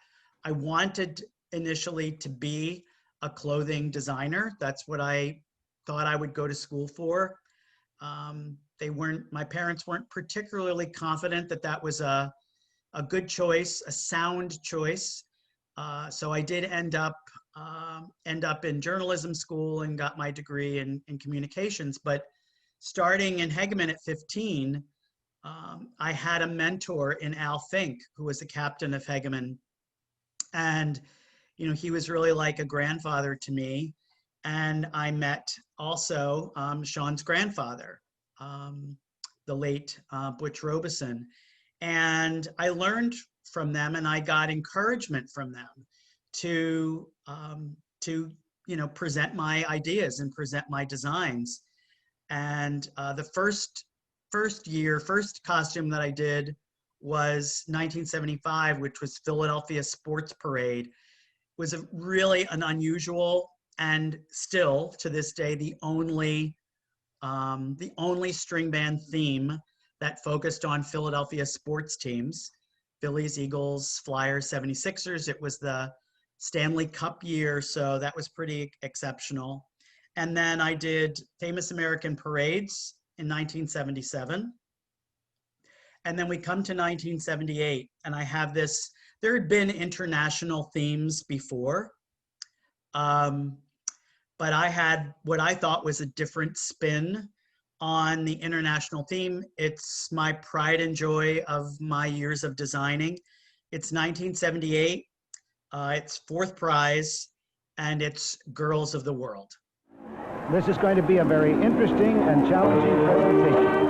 S1: I wanted initially to be a clothing designer. That's what I thought I would go to school for. My parents weren't particularly confident that that was a good choice, a sound choice. So I did end up in journalism school and got my degree in communications. But starting in Hegeman at 15, I had a mentor in Al Fink, who was the captain of Hegeman. And, he was really like a grandfather to me. And I met also Sean's grandfather, the late Butch Robeson. And I learned from them, and I got encouragement from them to present my ideas and present my designs. And the first costume that I did was 1975, which was Philadelphia Sports Parade. It was really an unusual, and still to this day the only string band theme that focused on Philadelphia sports teams: Phillies, Eagles, Flyers, 76ers. It was the Stanley Cup year, so that was pretty exceptional. And then I did Famous American Parades in 1977. And then we come to 1978, and I have this. There had been international themes before, but I had what I thought was a different spin on the international theme. It's my pride and joy of my years of designing. It's 1978, it's 4th prize, and it's Girls of the World.
S6: This is going to be a very interesting and challenging presentation.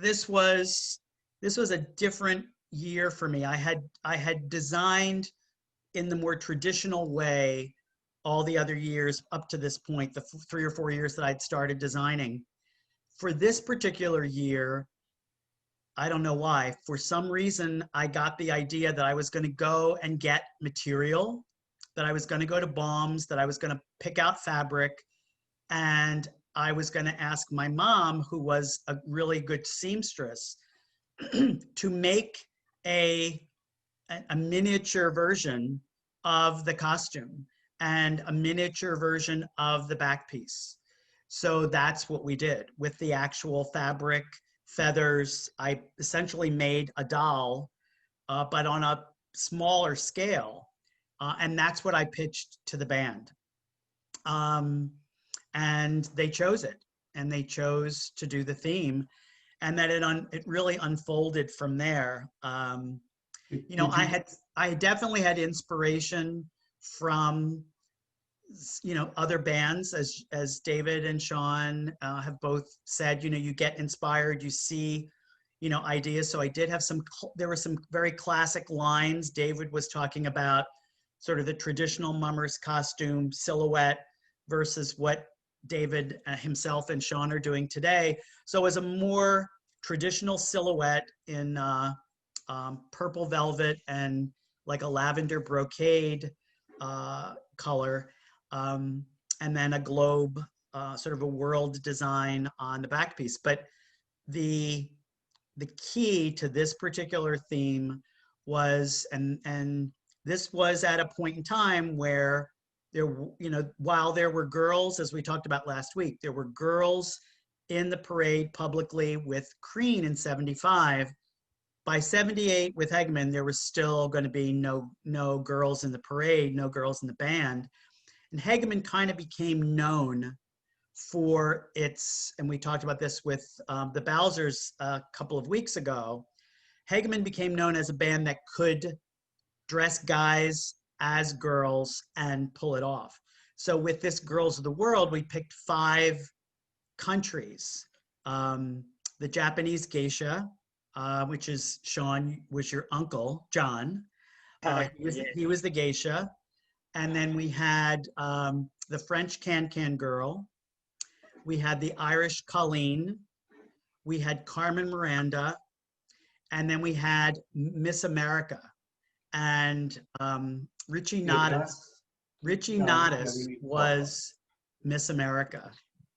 S1: this was a different year for me. I had designed in the more traditional way all the other years up to this point, the 3 or 4 years that I'd started designing. For this particular year, I don't know why, for some reason, I got the idea that I was going to go and get material, that I was going to go to Baum's, that I was going to pick out fabric, and I was going to ask my mom, who was a really good seamstress, to make a miniature version of the costume and a miniature version of the back piece. So that's what we did with the actual fabric, feathers. I essentially made a doll, but on a smaller scale. And that's what I pitched to the band. And they chose it, and they chose to do the theme. And that it really unfolded from there. You know, I definitely had inspiration from, you know, other bands, as David and Sean have both said. You know, you get inspired, you see, you know, ideas. So I did have there were some very classic lines. David was talking about sort of the traditional mummers costume silhouette versus what David himself and Sean are doing today. So as a more traditional silhouette in purple velvet and like a lavender brocade color, and then a globe, sort of a world design on the back piece. But the key to this particular theme was, and this was at a point in time where there, you know, while there were girls, as we talked about last week, there were girls in the parade publicly with Crean in 75. By 78 with Hegeman, there was still going to be no girls in the parade, no girls in the band. And Hegeman kind of became known for its, and we talked about this with the Bowsers a couple of weeks ago, Hegeman became known as a band that could dress guys as girls and pull it off. So with this Girls of the World, we picked 5 countries. The Japanese geisha, which is Sean, was your uncle, John. He was the geisha. And then we had the French Can-Can girl. We had the Irish Colleen. We had Carmen Miranda. And then we had Miss America. And Richie Nadas was Miss America,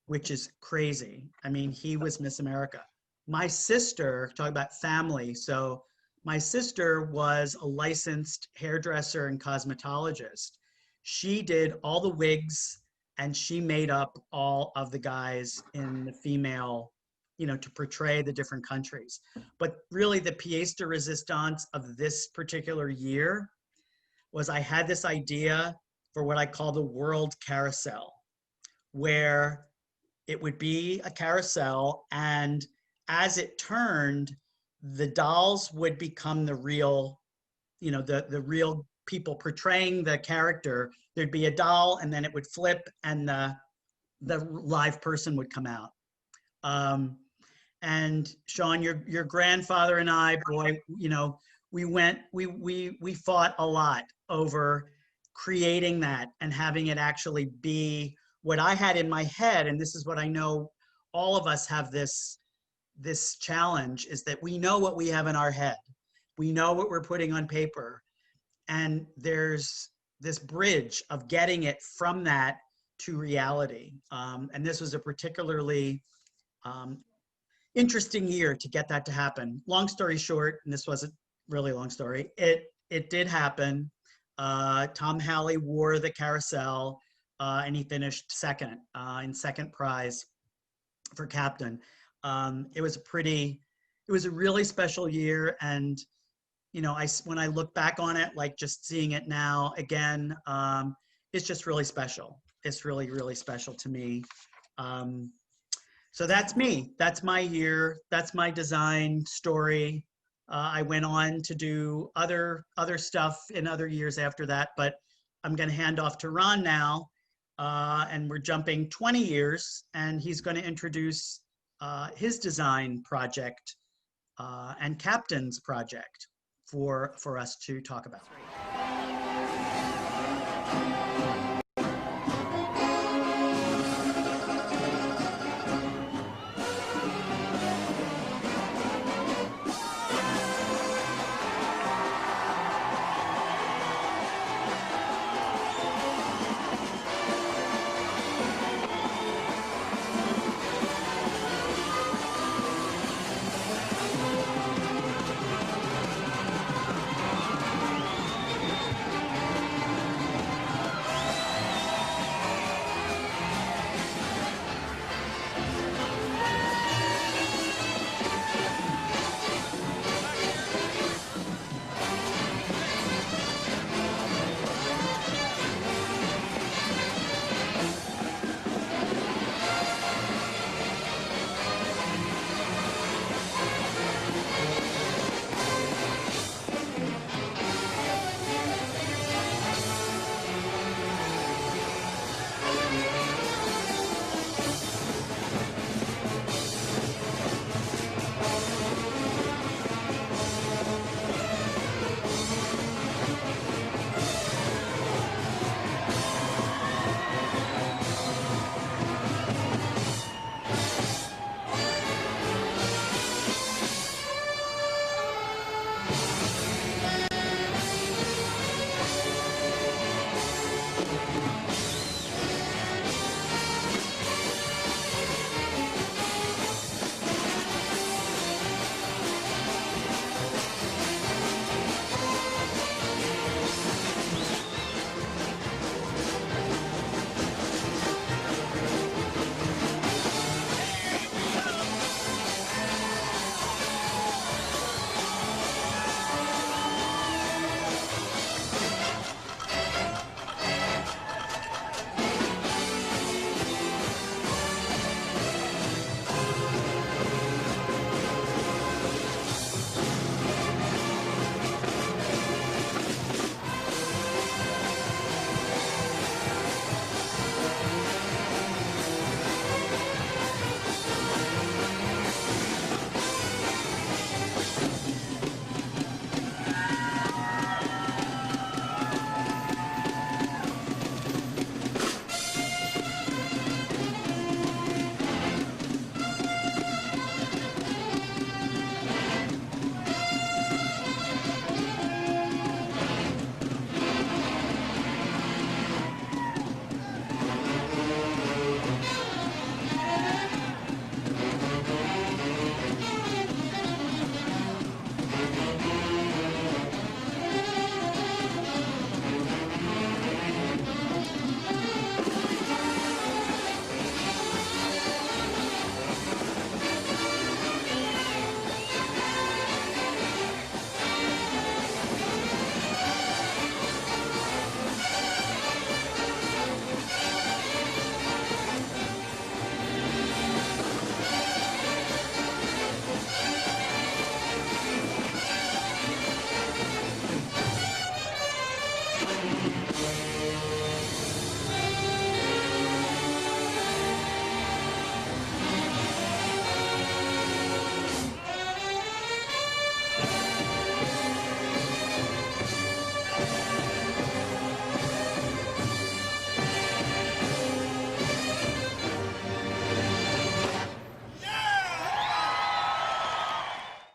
S1: which is crazy. I mean, he was Miss America. My sister, talk about family. So my sister was a licensed hairdresser and cosmetologist. She did all the wigs, and she made up all of the guys in the female, you know, to portray the different countries. But really the pièce de résistance of this particular year was I had this idea for what I call the World Carousel, where it would be a carousel, and as it turned, the dolls would become the real, you know, the real people portraying the character. There'd be a doll, and then it would flip, and the live person would come out. And Sean, your grandfather and I, boy, you know, we fought a lot over creating that and having it actually be what I had in my head. And this is what I know all of us have this challenge, is that we know what we have in our head. We know what we're putting on paper. And there's this bridge of getting it from that to reality. And this was a particularly interesting year to get that to happen. Long story short, and this wasn't really a long story, it did happen. Tom Halley wore the carousel, and he finished second in second prize for captain. It was a really special year. And, you know, when I look back on it, like just seeing it now again, it's just really special. It's really, really special to me. So that's me. That's my year. That's my design story. I went on to do other stuff in other years after that, but I'm going to hand off to Ron now, and we're jumping 20 years, and he's going to introduce his design project and captain's project for us to talk about.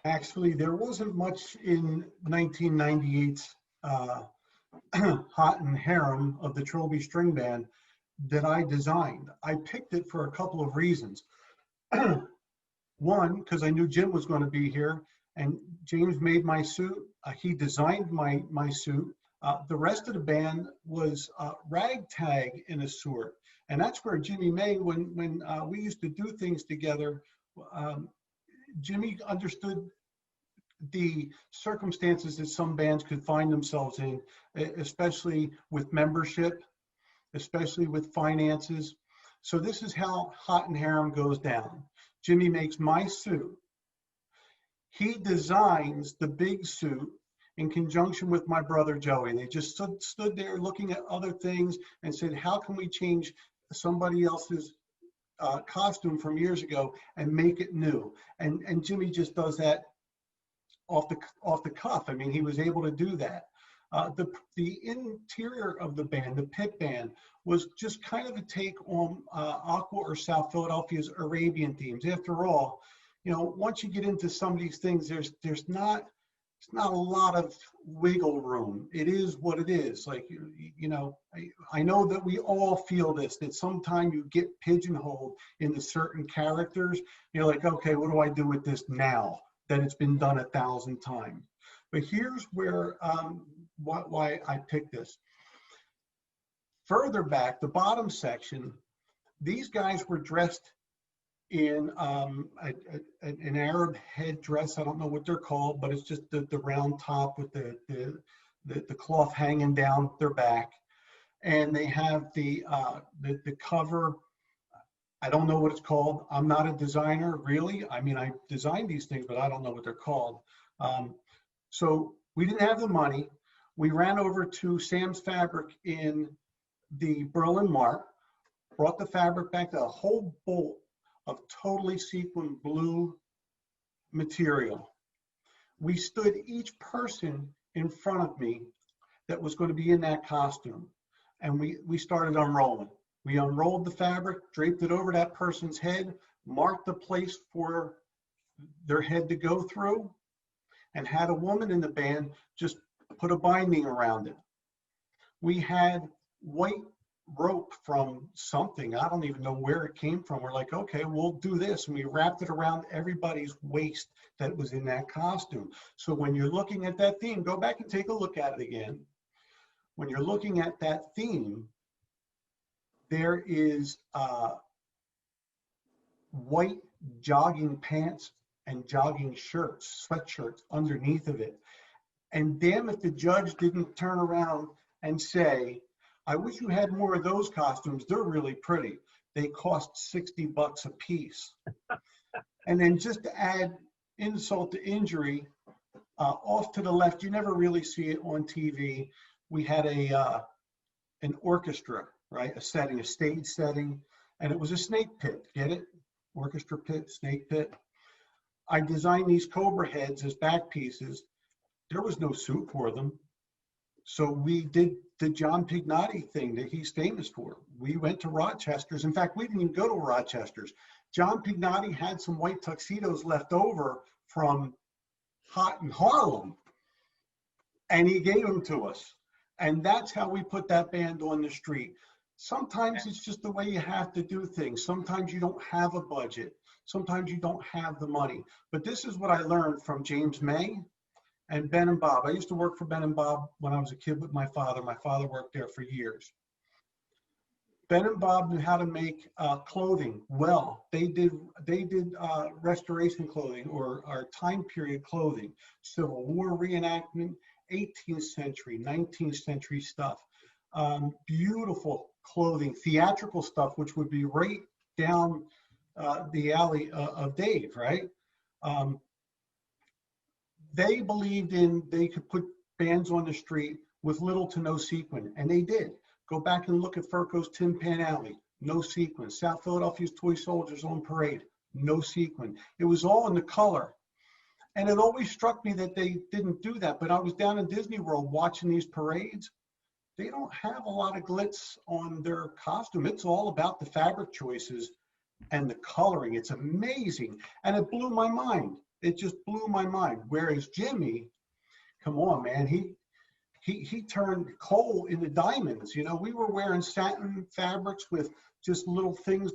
S2: Actually, there wasn't much in 1998's Hot and Harem of the Trilby String Band that I designed. I picked it for a couple of reasons. One, because I knew Jim was going to be here, and James made my suit. He designed my suit. The rest of the band was ragtag in a sort, and that's where Jimmy May, when we used to do things together, Jimmy understood the circumstances that some bands could find themselves in, especially with membership, especially with finances. So this is how Hot and Harem goes down. Jimmy makes my suit. He designs the big suit in conjunction with my brother Joey. They just stood there looking at other things and said, how can we change somebody else's costume from years ago and make it new. And Jimmy just does that off the cuff. I mean, he was able to do that. The interior of the band, the pit band, was just kind of a take on Aqua or South Philadelphia's Arabian themes. After all, you know, once you get into some of these things, there's not a lot of wiggle room. It is what it is. Like, you know, I know that we all feel this, that sometimes you get pigeonholed into certain characters. You're like, okay, what do I do with this now that it's been done 1,000 times? But here's where, why I picked this. Further back, the bottom section, these guys were dressed in an Arab headdress. I don't know what they're called, but it's just the round top with the cloth hanging down their back. And they have the cover. I don't know what it's called. I'm not a designer, really. I mean, I designed these things, but I don't know what they're called. So we didn't have the money. We ran over to Sam's Fabric in the Berlin Mart, brought the fabric back, a whole bolt of totally sequined blue material. We stood each person in front of me that was going to be in that costume, and we started unrolling. We unrolled the fabric, draped it over that person's head, marked the place for their head to go through, and had a woman in the band just put a binding around it. We had white rope from something. I don't even know where it came from. We're like, okay, we'll do this. And we wrapped it around everybody's waist that was in that costume. So when you're looking at that theme, go back and take a look at it again. When you're looking at that theme, there is white jogging pants and jogging shirts, sweatshirts underneath of it. And damn if the judge didn't turn around and say, I wish you had more of those costumes. They're really pretty. They cost $60 a piece. And then just to add insult to injury, off to the left, you never really see it on TV. We had an orchestra, right? A setting, a stage setting, and it was a snake pit. Get it? Orchestra pit, snake pit. I designed these cobra heads as back pieces. There was no suit for them. So we did the John Pignotti thing that he's famous for. We went to Rochester's. In fact, we didn't even go to Rochester's. John Pignotti had some white tuxedos left over from Hot in Harlem, and he gave them to us. And that's how we put that band on the street. Sometimes it's just the way you have to do things. Sometimes you don't have a budget. Sometimes you don't have the money. But this is what I learned from James May and Ben and Bob. I used to work for Ben and Bob when I was a kid with my father. My father worked there for years. Ben and Bob knew how to make clothing well. They did restoration clothing or time period clothing, Civil War reenactment, 18th century, 19th century stuff. Beautiful clothing, theatrical stuff, which would be right down the alley of Dave, right? They believed they could put bands on the street with little to no sequin, and they did. Go back and look at Furco's Tin Pan Alley, no sequin. South Philadelphia's Toy Soldiers on Parade, no sequin. It was all in the color. And it always struck me that they didn't do that. But I was down in Disney World watching these parades. They don't have a lot of glitz on their costume. It's all about the fabric choices and the coloring. It's amazing. And it blew my mind. It just blew my mind. Whereas Jimmy, come on, man, he turned coal into diamonds. You know, we were wearing satin fabrics with just little things,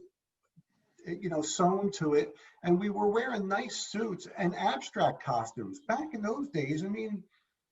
S2: you know, sewn to it. And we were wearing nice suits and abstract costumes. Back in those days, I mean,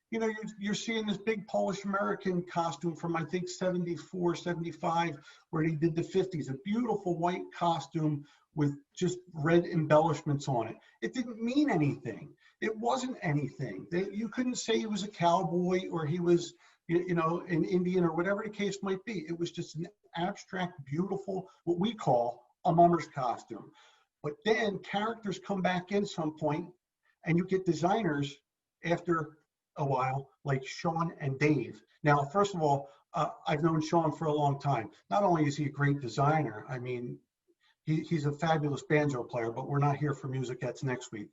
S2: you know, you're seeing this big Polish American costume from, I think, 74, 75, where he did the 50s, a beautiful white costume with just red embellishments on it. It didn't mean anything. It wasn't anything. You couldn't say he was a cowboy or he was, you know, an Indian or whatever the case might be. It was just an abstract, beautiful, what we call a mummer's costume. But then characters come back in some point and you get designers after a while, like Sean and Dave. Now, first of all, I've known Sean for a long time. Not only is he a great designer, I mean, He's a fabulous banjo player, but we're not here for music. That's next week.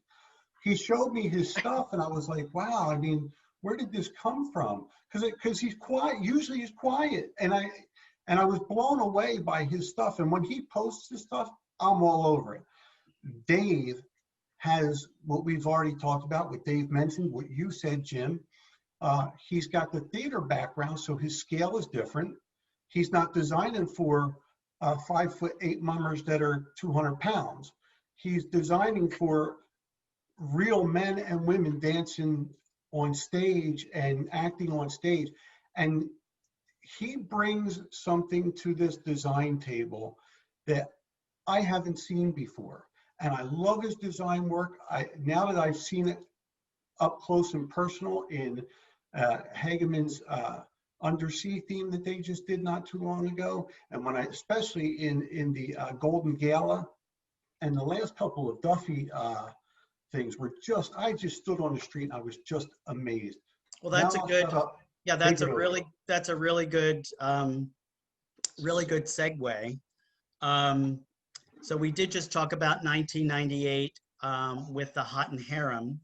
S2: He showed me his stuff, and I was like, wow, I mean, where did this come from? Because he's quiet. Usually he's quiet, and I was blown away by his stuff. And when he posts his stuff, I'm all over it. Dave has what we've already talked about, what Dave mentioned, what you said, Jim. He's got the theater background, so his scale is different. He's not designing for 5'8" mummers that are 200 pounds. He's designing for real men and women dancing on stage and acting on stage. And he brings something to this design table that I haven't seen before. And I love his design work. Now that I've seen it up close and personal in Hegeman's Undersea theme that they just did not too long ago, and especially in the Golden Gala, and the last couple of Duffy things were I just stood on the street and I was just amazed.
S1: Well, that's
S2: now
S1: a good, yeah, that's a really good, really good segue. So we did just talk about 1998 with the Hot and Harem,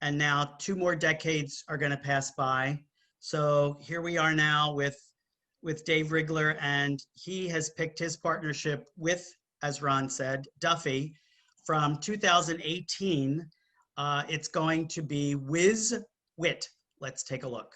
S1: and now 2 more decades are going to pass by. So here we are now with Dave Wrigler, and he has picked his partnership with, as Ron said, Duffy from 2018. It's going to be Whiz Wit. Let's take a look.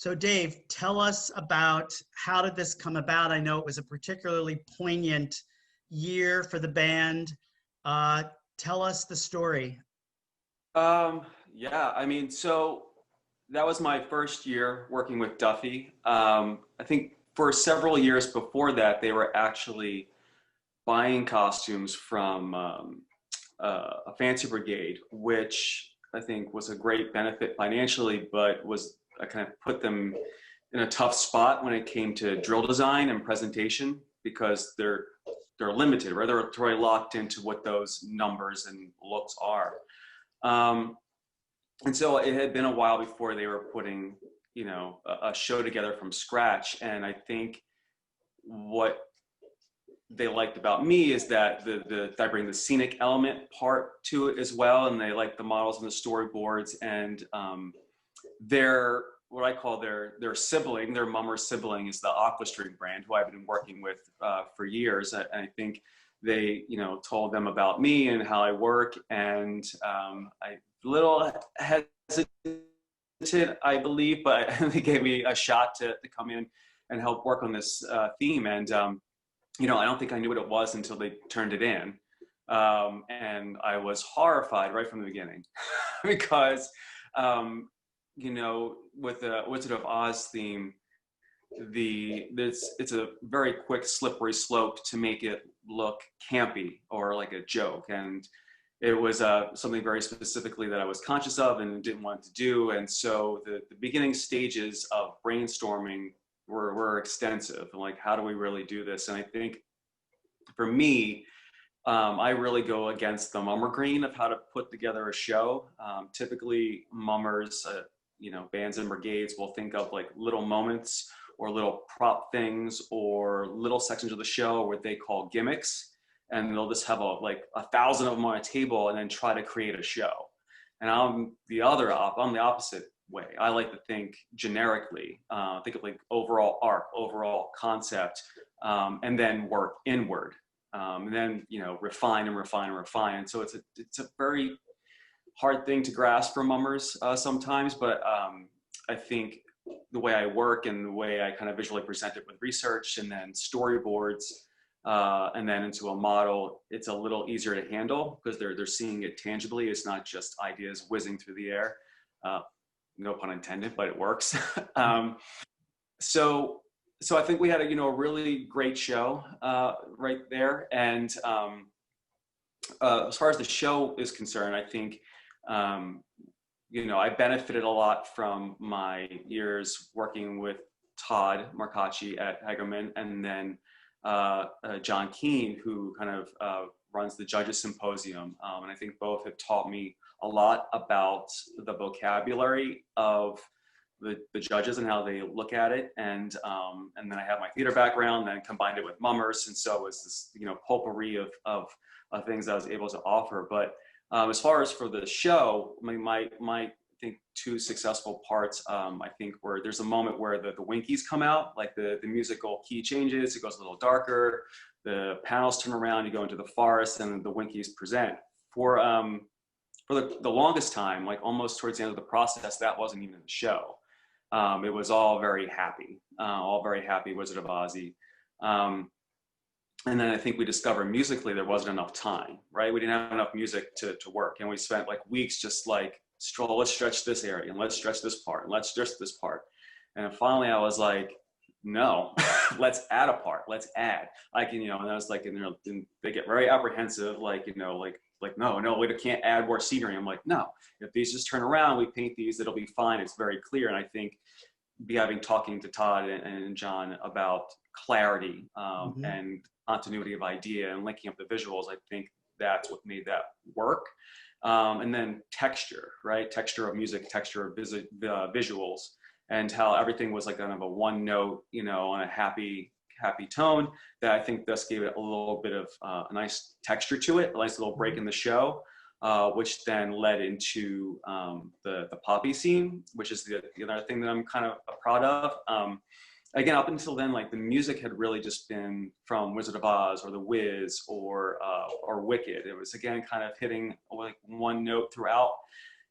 S1: So Dave, tell us about how did this come about? I know it was a particularly poignant year for the band. Tell us the story.
S4: Yeah, I mean, so that was my first year working with Duffy. I think for several years before that, they were actually buying costumes from a fancy brigade, which I think was a great benefit financially, but was I kind of put them in a tough spot when it came to drill design and presentation because they're limited, right? They're very locked into what those numbers and looks are. And so it had been a while before they were putting, you know, a show together from scratch. And I think what they liked about me is that I bring the scenic element part to it as well. And they like the models and the storyboards and their, what I call their sibling, their mummer sibling is the Aquastring brand, who I've been working with for years. And I think they, you know, told them about me and how I work. And I little hesitant, I believe, but they gave me a shot to come in and help work on this theme. And, you know, I don't think I knew what it was until they turned it in. And I was horrified right from the beginning because, you know, with the Wizard of Oz theme, it's a very quick slippery slope to make it look campy or like a joke. And it was something very specifically that I was conscious of and didn't want to do. And so the beginning stages of brainstorming were extensive. And like, how do we really do this? And I think for me, I really go against the mummer green of how to put together a show. Typically mummers, you know, bands and brigades will think of like little moments or little prop things or little sections of the show where they call gimmicks. And they'll just have like 1,000 of them on a table and then try to create a show. And I'm the opposite way. I like to think generically, think of like overall arc, overall concept, and then work inward. And then, you know, refine and refine and refine. And so it's a very hard thing to grasp for mummers sometimes, but I think the way I work and the way I kind of visually present it with research and then storyboards, and then into a model, it's a little easier to handle because they're seeing it tangibly. It's not just ideas whizzing through the air. No pun intended, but it works. So I think we had a, you know, a really great show right there. And as far as the show is concerned, I think, you know, I benefited a lot from my years working with Todd Marcacci at Hegeman, and then John Keane, who kind of runs the Judges Symposium. And I think both have taught me a lot about the vocabulary of the judges and how they look at it. And then I have my theater background, then combined it with mummers. And so it was this, you know, potpourri of things I was able to offer. But as far as for the show, my I think two successful parts, I think where there's a moment where the Winkies come out, like the musical key changes, it goes a little darker, the panels turn around, you go into the forest, and the Winkies present. For the longest time, like almost towards the end of the process, that wasn't even the show. It was all very happy Wizard of Ozzy. And then I think we discovered musically there wasn't enough time, right? We didn't have enough music to work. And we spent like weeks just like, let's stretch this area and let's stretch this part and let's stretch this part. And finally I was like, no, let's add a part, let's add. I can, you know, and I was like, and they get very apprehensive, like, you know, like no, we can't add more scenery. I'm like, no, if these just turn around, we paint these, it'll be fine. It's very clear. And I think talking to Todd and John about clarity and continuity of idea and linking up the visuals, I think that's what made that work. And then texture, right? Texture of music, texture of visuals, and how everything was like kind of a one note, you know, on a happy tone, that I think thus gave it a little bit of a nice texture to it, a nice little break in the show, which then led into the poppy scene, which is the other thing that I'm kind of proud of. Again, up until then, like the music had really just been from Wizard of Oz or The Wiz or Wicked. It was again kind of hitting like one note throughout.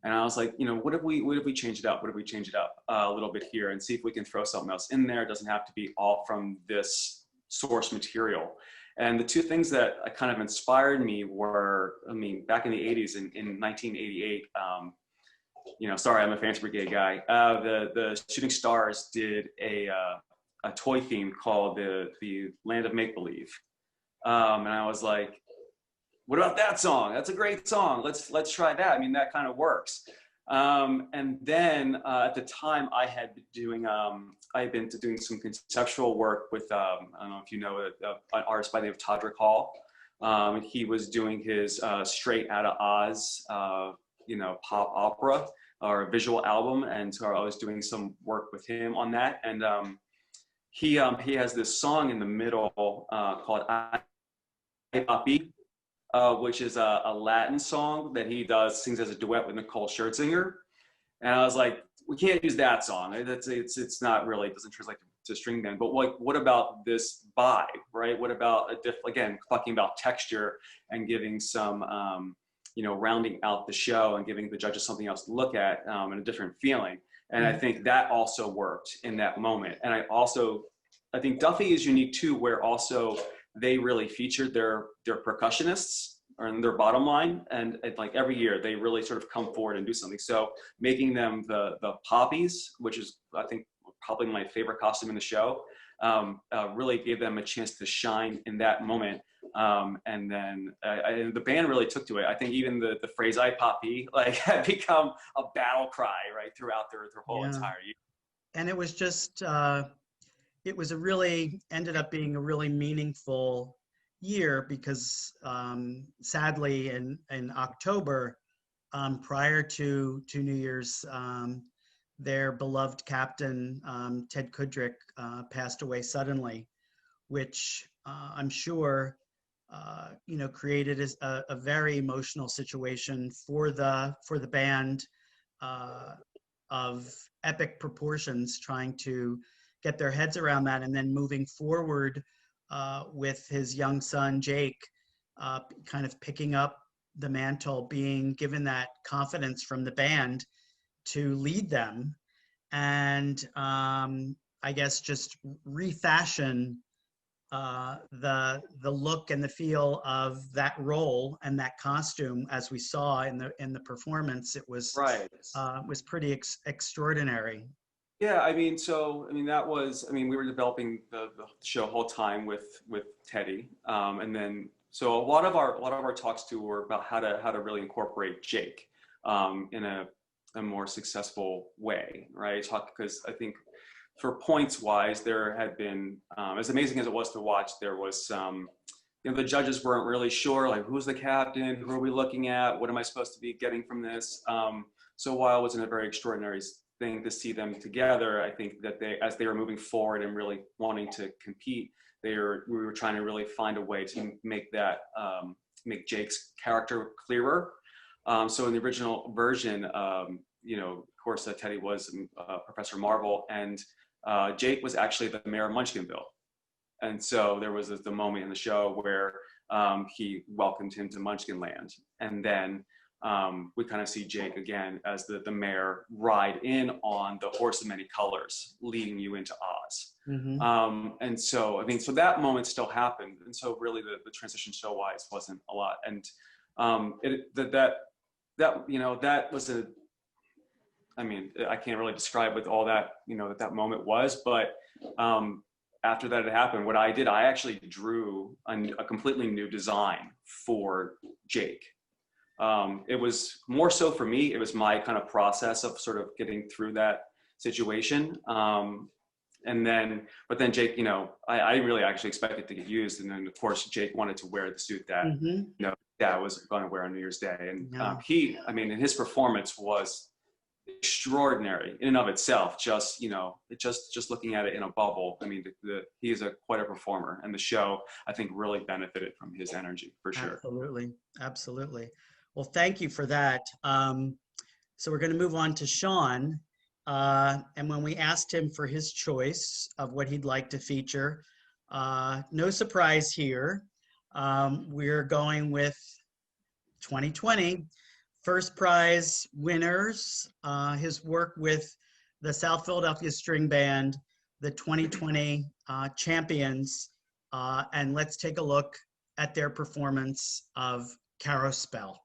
S4: And I was like, you know, what if we change it up? What if we change it up a little bit here and see if we can throw something else in there? It doesn't have to be all from this source material. And the two things that kind of inspired me were, I mean, back in the 80s, in 1988, you know, sorry, I'm a Fancy Brigade guy. The Shooting Stars did a toy theme called the Land of Make Believe, and I was like, what about that song? That's a great song. Let's try that. I mean, that kind of works. And then at the time, I had been doing some conceptual work with I don't know if you know an artist by the name of Todrick Hall. He was doing his Straight Outta Oz, you know, pop opera or visual album, and so I was doing some work with him on that. And he has this song in the middle called "I Papi," which is a Latin song that he sings as a duet with Nicole Scherzinger. And I was like, we can't use that song. It's not really, it doesn't translate to string band. But what about this vibe, right? What about again, talking about texture and giving some, you know, rounding out the show and giving the judges something else to look at and a different feeling. And I think that also worked in that moment. And I think Duffy is unique too, where also they really featured their percussionists or their bottom line, and like every year they really sort of come forward and do something. So making them the poppies, which is I think probably my favorite costume in the show, really gave them a chance to shine in that moment. And then the band really took to it. I think even the phrase "I Papi" like had become a battle cry right throughout their whole entire year.
S1: And it was just it was ended up being a really meaningful year because sadly in October, prior to New Year's, their beloved captain, Ted Kudrick, passed away suddenly, which I'm sure you know, created a very emotional situation for the band of epic proportions, trying to get their heads around that, and then moving forward with his young son Jake, kind of picking up the mantle, being given that confidence from the band to lead them, and I guess just refashion the look and the feel of that role and that costume, as we saw in the performance. It was
S4: right.
S1: Was pretty extraordinary.
S4: Yeah, I mean, that was, I mean, we were developing the show whole time with Teddy, and then so a lot of our talks too were about how to really incorporate Jake in a more successful way, right? Because I think for points wise, there had been, as amazing as it was to watch, there was some, you know, the judges weren't really sure, like, who's the captain, who are we looking at, what am I supposed to be getting from this? So while it wasn't a very extraordinary thing to see them together, I think that as they were moving forward and really wanting to compete, we were trying to really find a way to make that, make Jake's character clearer. So in the original version, you know, of course, Teddy was Professor Marvel, and Jake was actually the mayor of Munchkinville. And so there was the moment in the show where he welcomed him to Munchkinland. And then we kind of see Jake again as the mayor ride in on the horse of many colors, leading you into Oz. Mm-hmm. And so, I mean, so that moment still happened. And so really the transition show-wise wasn't a lot. And that you know, that was I mean, I can't really describe what all that, you know, that moment was, but after that had happened, what I did, I actually drew a completely new design for Jake. It was more so for me, it was my kind of process of sort of getting through that situation. But then Jake, you know, I really actually expected to get used. And then of course, Jake wanted to wear the suit that, mm-hmm. you know, Dad was going to wear on New Year's Day. And I mean, and his performance was extraordinary in and of itself. Just, you know, just looking at it in a bubble. I mean, he is quite a performer, and the show, I think, really benefited from his energy for sure.
S1: Absolutely, absolutely. Well, thank you for that. So we're going to move on to Sean. And when we asked him for his choice of what he'd like to feature, no surprise here. We're going with 2020 first prize winners, his work with the South Philadelphia String Band, the 2020 champions, and let's take a look at their performance of Carousel.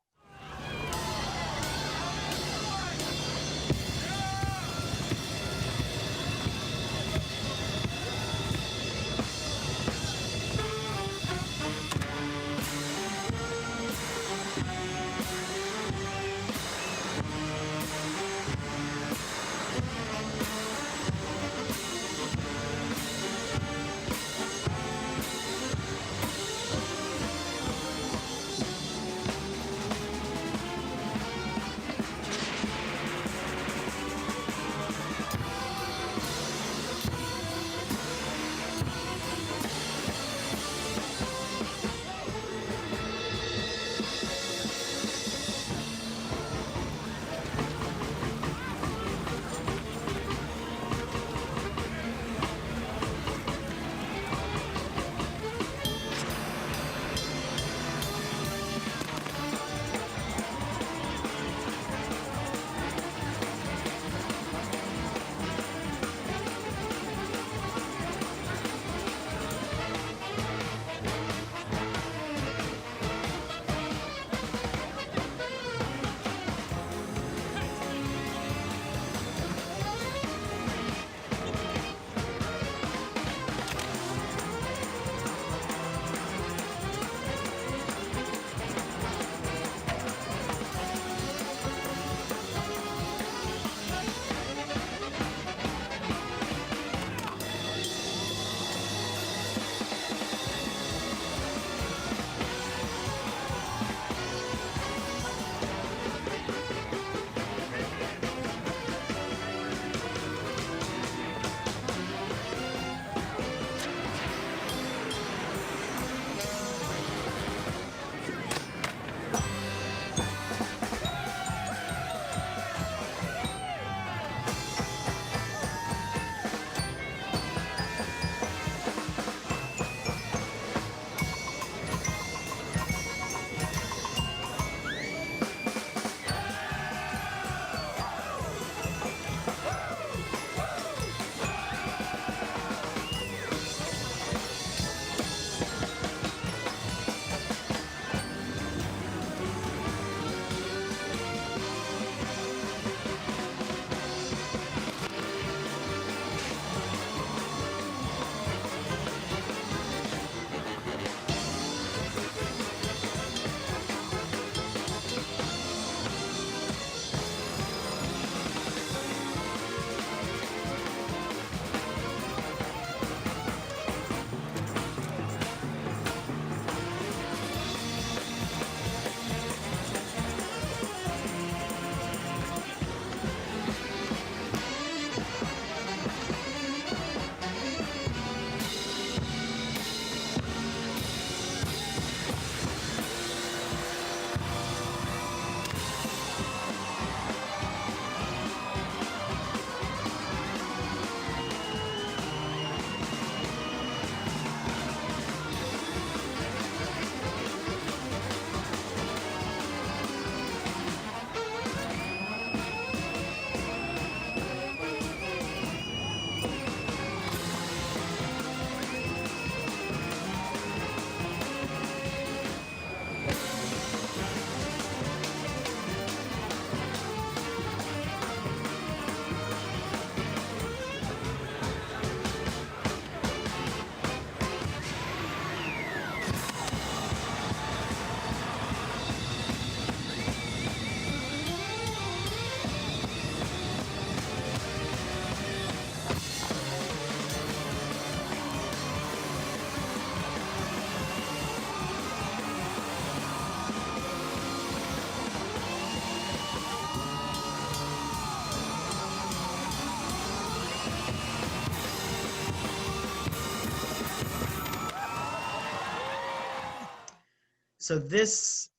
S1: So this,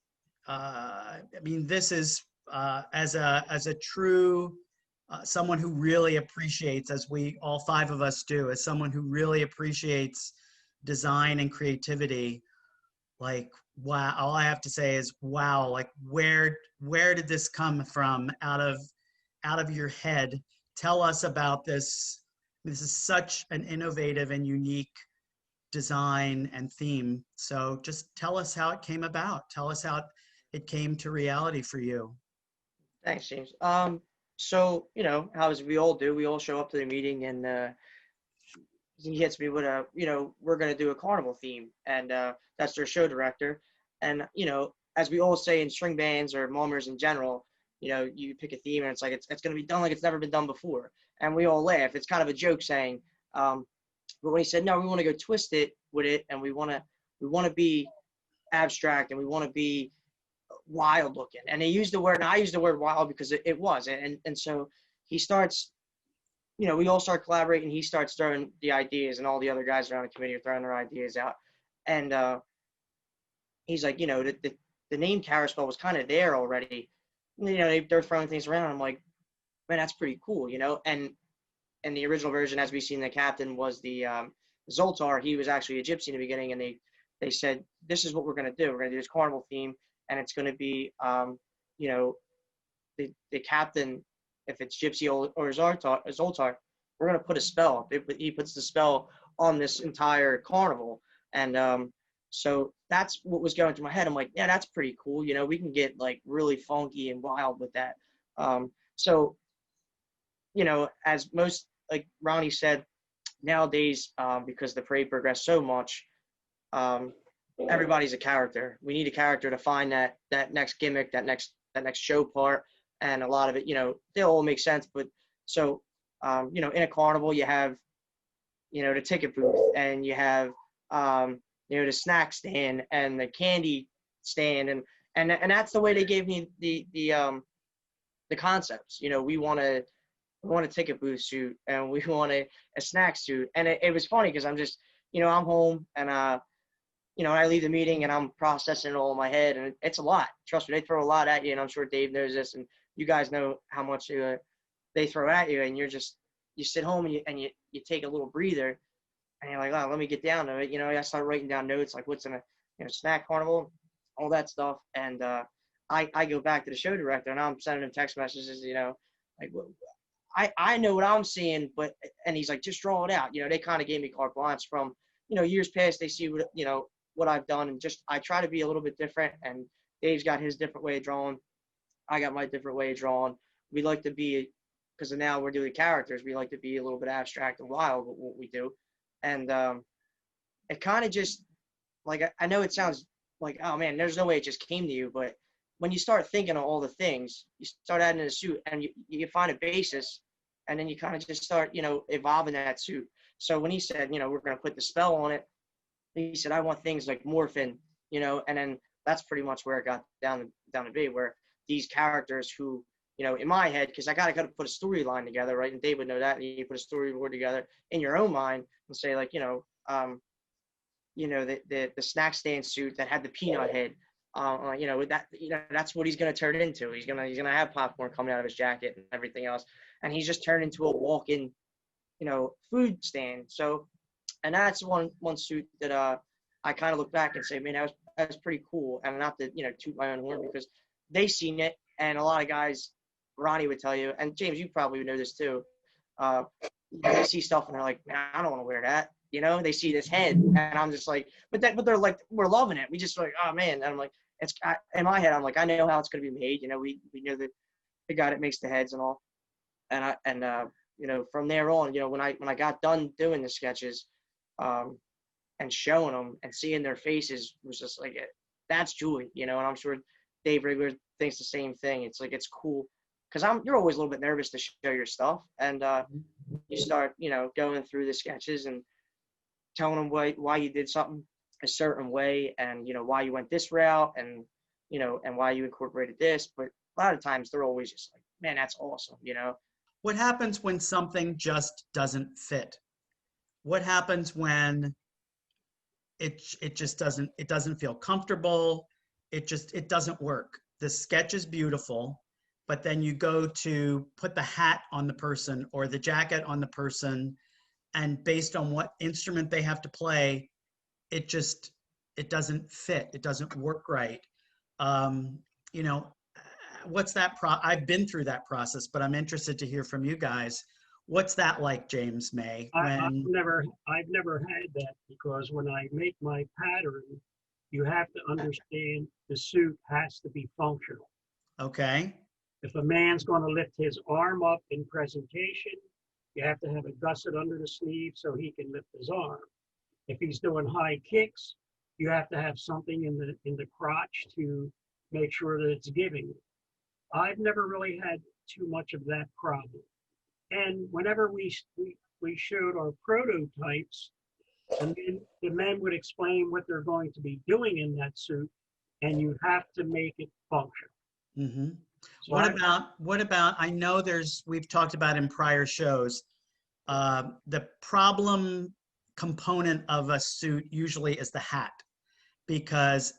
S1: I mean, this is as a true someone who really appreciates, as we all five of us do, as someone who really appreciates design and creativity. Like, wow, all I have to say is wow, like where did this come from out of your head? Tell us about this. This is such an innovative and unique design and theme. So just tell us how it came about. Tell us how it came to reality for you.
S5: Thanks, James. So, as we all do, we all show up to the meeting, and he hits me with we're going to do a carnival theme, and that's their show director. And, as we all say in string bands or mummers in general, you pick a theme and it's like, it's going to be done like it's never been done before. And we all laugh. It's kind of a joke saying, but when he said, no, we want to go twist it with it, and we want to be abstract, and we want to be wild looking. And they used the word, and I used the word wild because it was. And so he starts, we all start collaborating. He starts throwing the ideas, and all the other guys around the committee are throwing their ideas out. And he's like, the name Carousel was kind of there already. They're throwing things around. I'm like, man, that's pretty cool, And the original version, as we've seen, the captain was the Zoltar. He was actually a gypsy in the beginning, and they said, this is what we're going to do. We're going to do this carnival theme, and it's going to be, the captain, if it's gypsy or Zoltar, we're going to put a spell. He puts the spell on this entire carnival. And so that's what was going through my head. I'm like, yeah, that's pretty cool. We can get like really funky and wild with that. So, as most, like Ronnie said, nowadays, because the parade progressed so much, everybody's a character. We need a character to find that next gimmick, that next show part, and a lot of it, they all make sense. But so, in a carnival, you have, the ticket booth, and you have, the snack stand and the candy stand, and that's the way they gave me the concepts. We want a ticket booth suit, and we want a snack suit. And it was funny because I'm just, I'm home, and I leave the meeting and I'm processing it all in my head, and it's a lot. Trust me, they throw a lot at you, and I'm sure Dave knows this, and you guys know how much they throw at you, and you sit home and you take a little breather, and you're like, oh, let me get down to it. I start writing down notes like what's in a snack carnival, all that stuff, and I go back to the show director, and I'm sending him text messages, like, I know what I'm seeing, and he's like, just draw it out. They kind of gave me carte blanche from, years past. They see what I've done, and just I try to be a little bit different, and Dave's got his different way of drawing. I got my different way of drawing. We like to be, because now we're doing characters, we like to be a little bit abstract and wild with what we do. And it kind of just, like, I know it sounds like, oh man, there's no way it just came to you, but when you start thinking of all the things, you start adding in a suit, and you find a basis, and then you kind of just start, evolving that suit. So when he said, we're going to put the spell on it, he said, I want things like morphin, and then that's pretty much where it got down to be, where these characters who, in my head, because I got to put a storyline together, right? And Dave would know that, and you put a storyboard together in your own mind and say, like, the snack stand suit that had the peanut head, that's what he's going to turn into. He's gonna have popcorn coming out of his jacket and everything else, and he's just turned into a walk-in, food stand. So, and that's one suit that I kind of look back and say, man, that was pretty cool. And not to toot my own horn, because they seen it, and a lot of guys, Ronnie would tell you, and James, you probably would know this too. They see stuff and they're like, man, I don't want to wear that. They see this head, and I'm just like, but they're like, we're loving it. We just like, oh man. And I'm like, in my head, I'm like, I know how it's going to be made. We know the guy that makes the heads and all. And from there on, when I got done doing the sketches, and showing them and seeing their faces was just like, that's joy, and I'm sure Dave Rigler thinks the same thing. It's like, it's cool, because you're always a little bit nervous to show your stuff, and you start, going through the sketches and telling them why you did something a certain way, and why you went this route, and and why you incorporated this. But a lot of times they're always just like, man, that's awesome.
S1: What happens when something just doesn't fit? What happens when it just doesn't feel comfortable? It doesn't work. The sketch is beautiful, but then you go to put the hat on the person or the jacket on the person, and based on what instrument they have to play, it doesn't fit, it doesn't work right. You know, what's that I've been through that process, but I'm interested to hear from you guys. What's that like, James May?
S3: I've never had that, because when I make my pattern, you have to understand the suit has to be functional.
S1: Okay.
S3: If a man's going to lift his arm up in presentation, you have to have a gusset under the sleeve so he can lift his arm. If he's doing high kicks, you have to have something in the crotch to make sure that it's giving. I've never really had too much of that problem. And whenever we showed our prototypes, the men would explain what they're going to be doing in that suit, and you have to make it function.
S1: Mm-hmm.
S3: So
S1: what about, I know we've talked about in prior shows, the problem component of a suit usually is the hat, because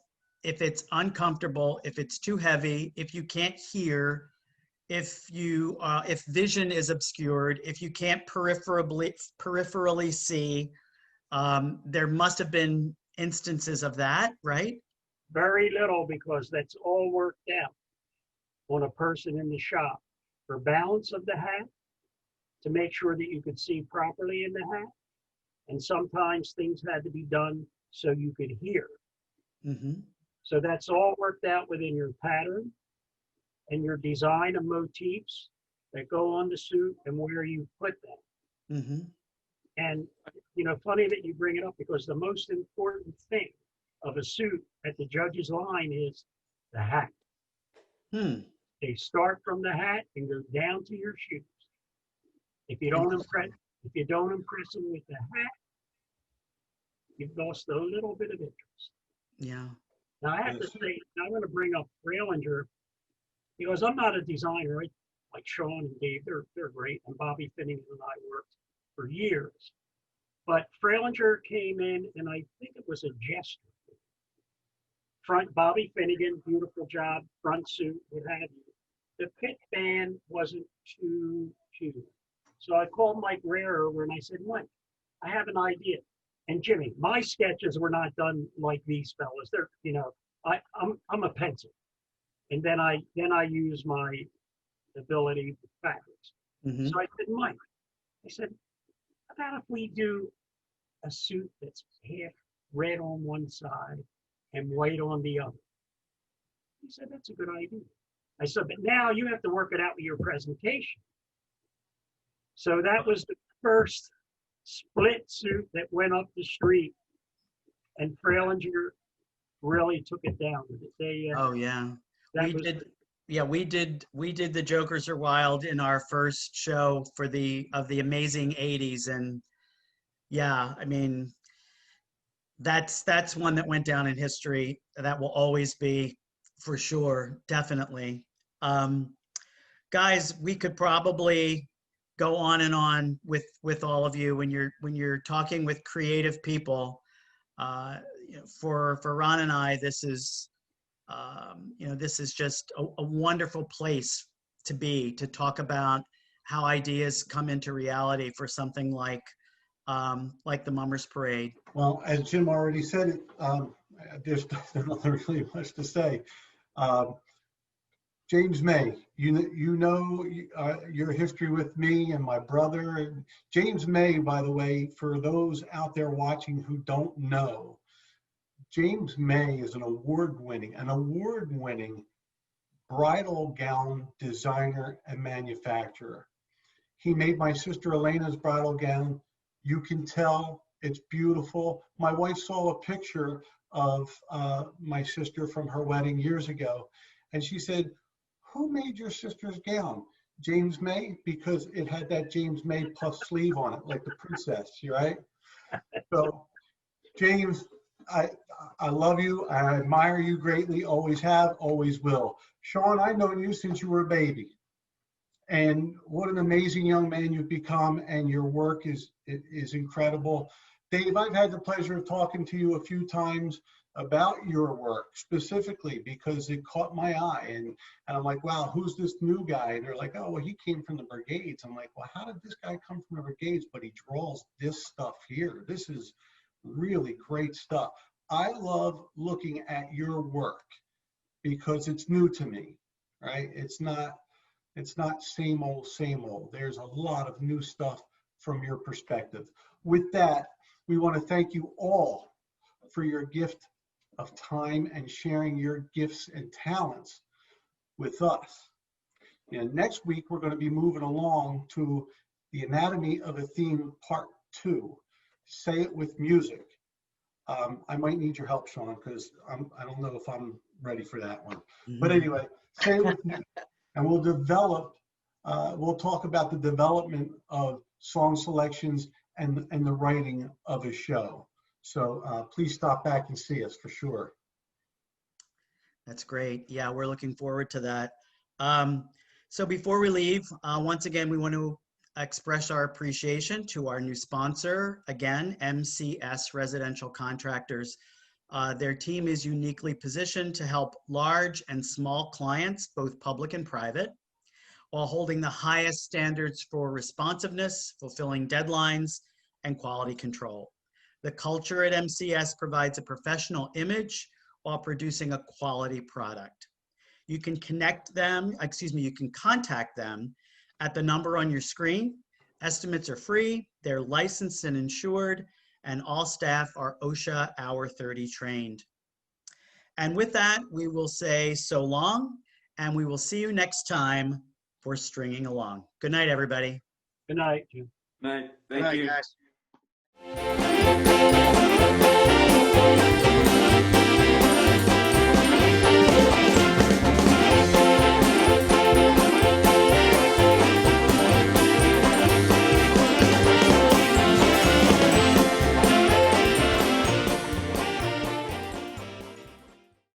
S1: if it's uncomfortable, if it's too heavy, if you can't hear, if vision is obscured, if you can't peripherally see, there must have been instances of that, right?
S3: Very little, because that's all worked out on a person in the shop for balance of the hat, to make sure that you could see properly in the hat. And sometimes things had to be done so you could hear.
S1: Mm-hmm.
S3: So that's all worked out within your pattern and your design of motifs that go on the suit and where you put them.
S1: Mm-hmm.
S3: And, you know, funny that you bring it up, because the most important thing of a suit at the judge's line is the hat. They start from the hat and go down to your shoes. If you don't impress them with the hat, you've lost a little bit of interest.
S1: Yeah.
S3: Now I have to say, I'm going to bring up Freilinger, because I'm not a designer. Right? Like Sean and Dave, they're great, and Bobby Finnegan and I worked for years. But Freilinger came in, and I think it was a gesture. Front, Bobby Finnegan, beautiful job, front suit, what have you. The pit band wasn't too. So I called Mike Rarer and I said, Mike, I have an idea. And Jimmy, my sketches were not done like these fellas. They're, you know, I'm a pencil. And then I use my ability with fabrics.
S1: Mm-hmm.
S3: So I said, Mike, I said, how about if we do a suit that's half red on one side and white on the other? He said, that's a good idea. I said, but now you have to work it out with your presentation. So that was the first split suit that went up the street, and Freilinger really took it down with it.
S1: Oh yeah, we did the Jokers Are Wild in our first show of the amazing '80s, and yeah, I mean, that's one that went down in history. That will always be, for sure, definitely. Guys, we could probably go on and on with all of you when you're talking with creative people. You know, for Ron and I, this is this is just a wonderful place to be, to talk about how ideas come into reality for something like the Mummers Parade.
S2: Well, as Jim already said, there's not really much to say. James May, you know your history with me and my brother. James May, by the way, for those out there watching who don't know, James May is an award-winning bridal gown designer and manufacturer. He made my sister Elena's bridal gown. You can tell it's beautiful. My wife saw a picture of my sister from her wedding years ago, and she said, who made your sister's gown? James May, because it had that James May puff sleeve on it, like the princess, right? So, James, I love you. I admire you greatly. Always have, always will. Sean, I've known you since you were a baby. And what an amazing young man you've become, and your work is incredible. Dave, I've had the pleasure of talking to you a few times about your work specifically because it caught my eye, and I'm like, wow, who's this new guy? And they're like, oh, well, he came from the brigades. I'm like, well, how did this guy come from the brigades, but he draws this stuff here? This is really great stuff. I love looking at your work because it's new to me, right? It's not same old, same old. There's a lot of new stuff from your perspective. With that, we want to thank you all for your gift of time and sharing your gifts and talents with us. And next week, we're going to be moving along to the Anatomy of a Theme Part 2. Say it with music. I might need your help, Sean, because I don't know if I'm ready for that one. But anyway, say it with music. And we'll talk about the development of song selections and the writing of a show. So please stop back and see us for sure.
S1: That's great. Yeah, we're looking forward to that. So before we leave, once again, we want to express our appreciation to our new sponsor, again, Mcs Residential Contractors. Their team is uniquely positioned to help large and small clients, both public and private, while holding the highest standards for responsiveness, fulfilling deadlines, and quality control. The culture at MCS provides a professional image while producing a quality product. You can contact them at the number on your screen. Estimates are free, they're licensed and insured, and all staff are OSHA Hour 30 trained. And with that, we will say so long, and we will see you next time for Stringing Along. Good night, everybody.
S3: Good night, Jim.
S4: Night. Thank
S5: All right,
S4: you.
S5: guys.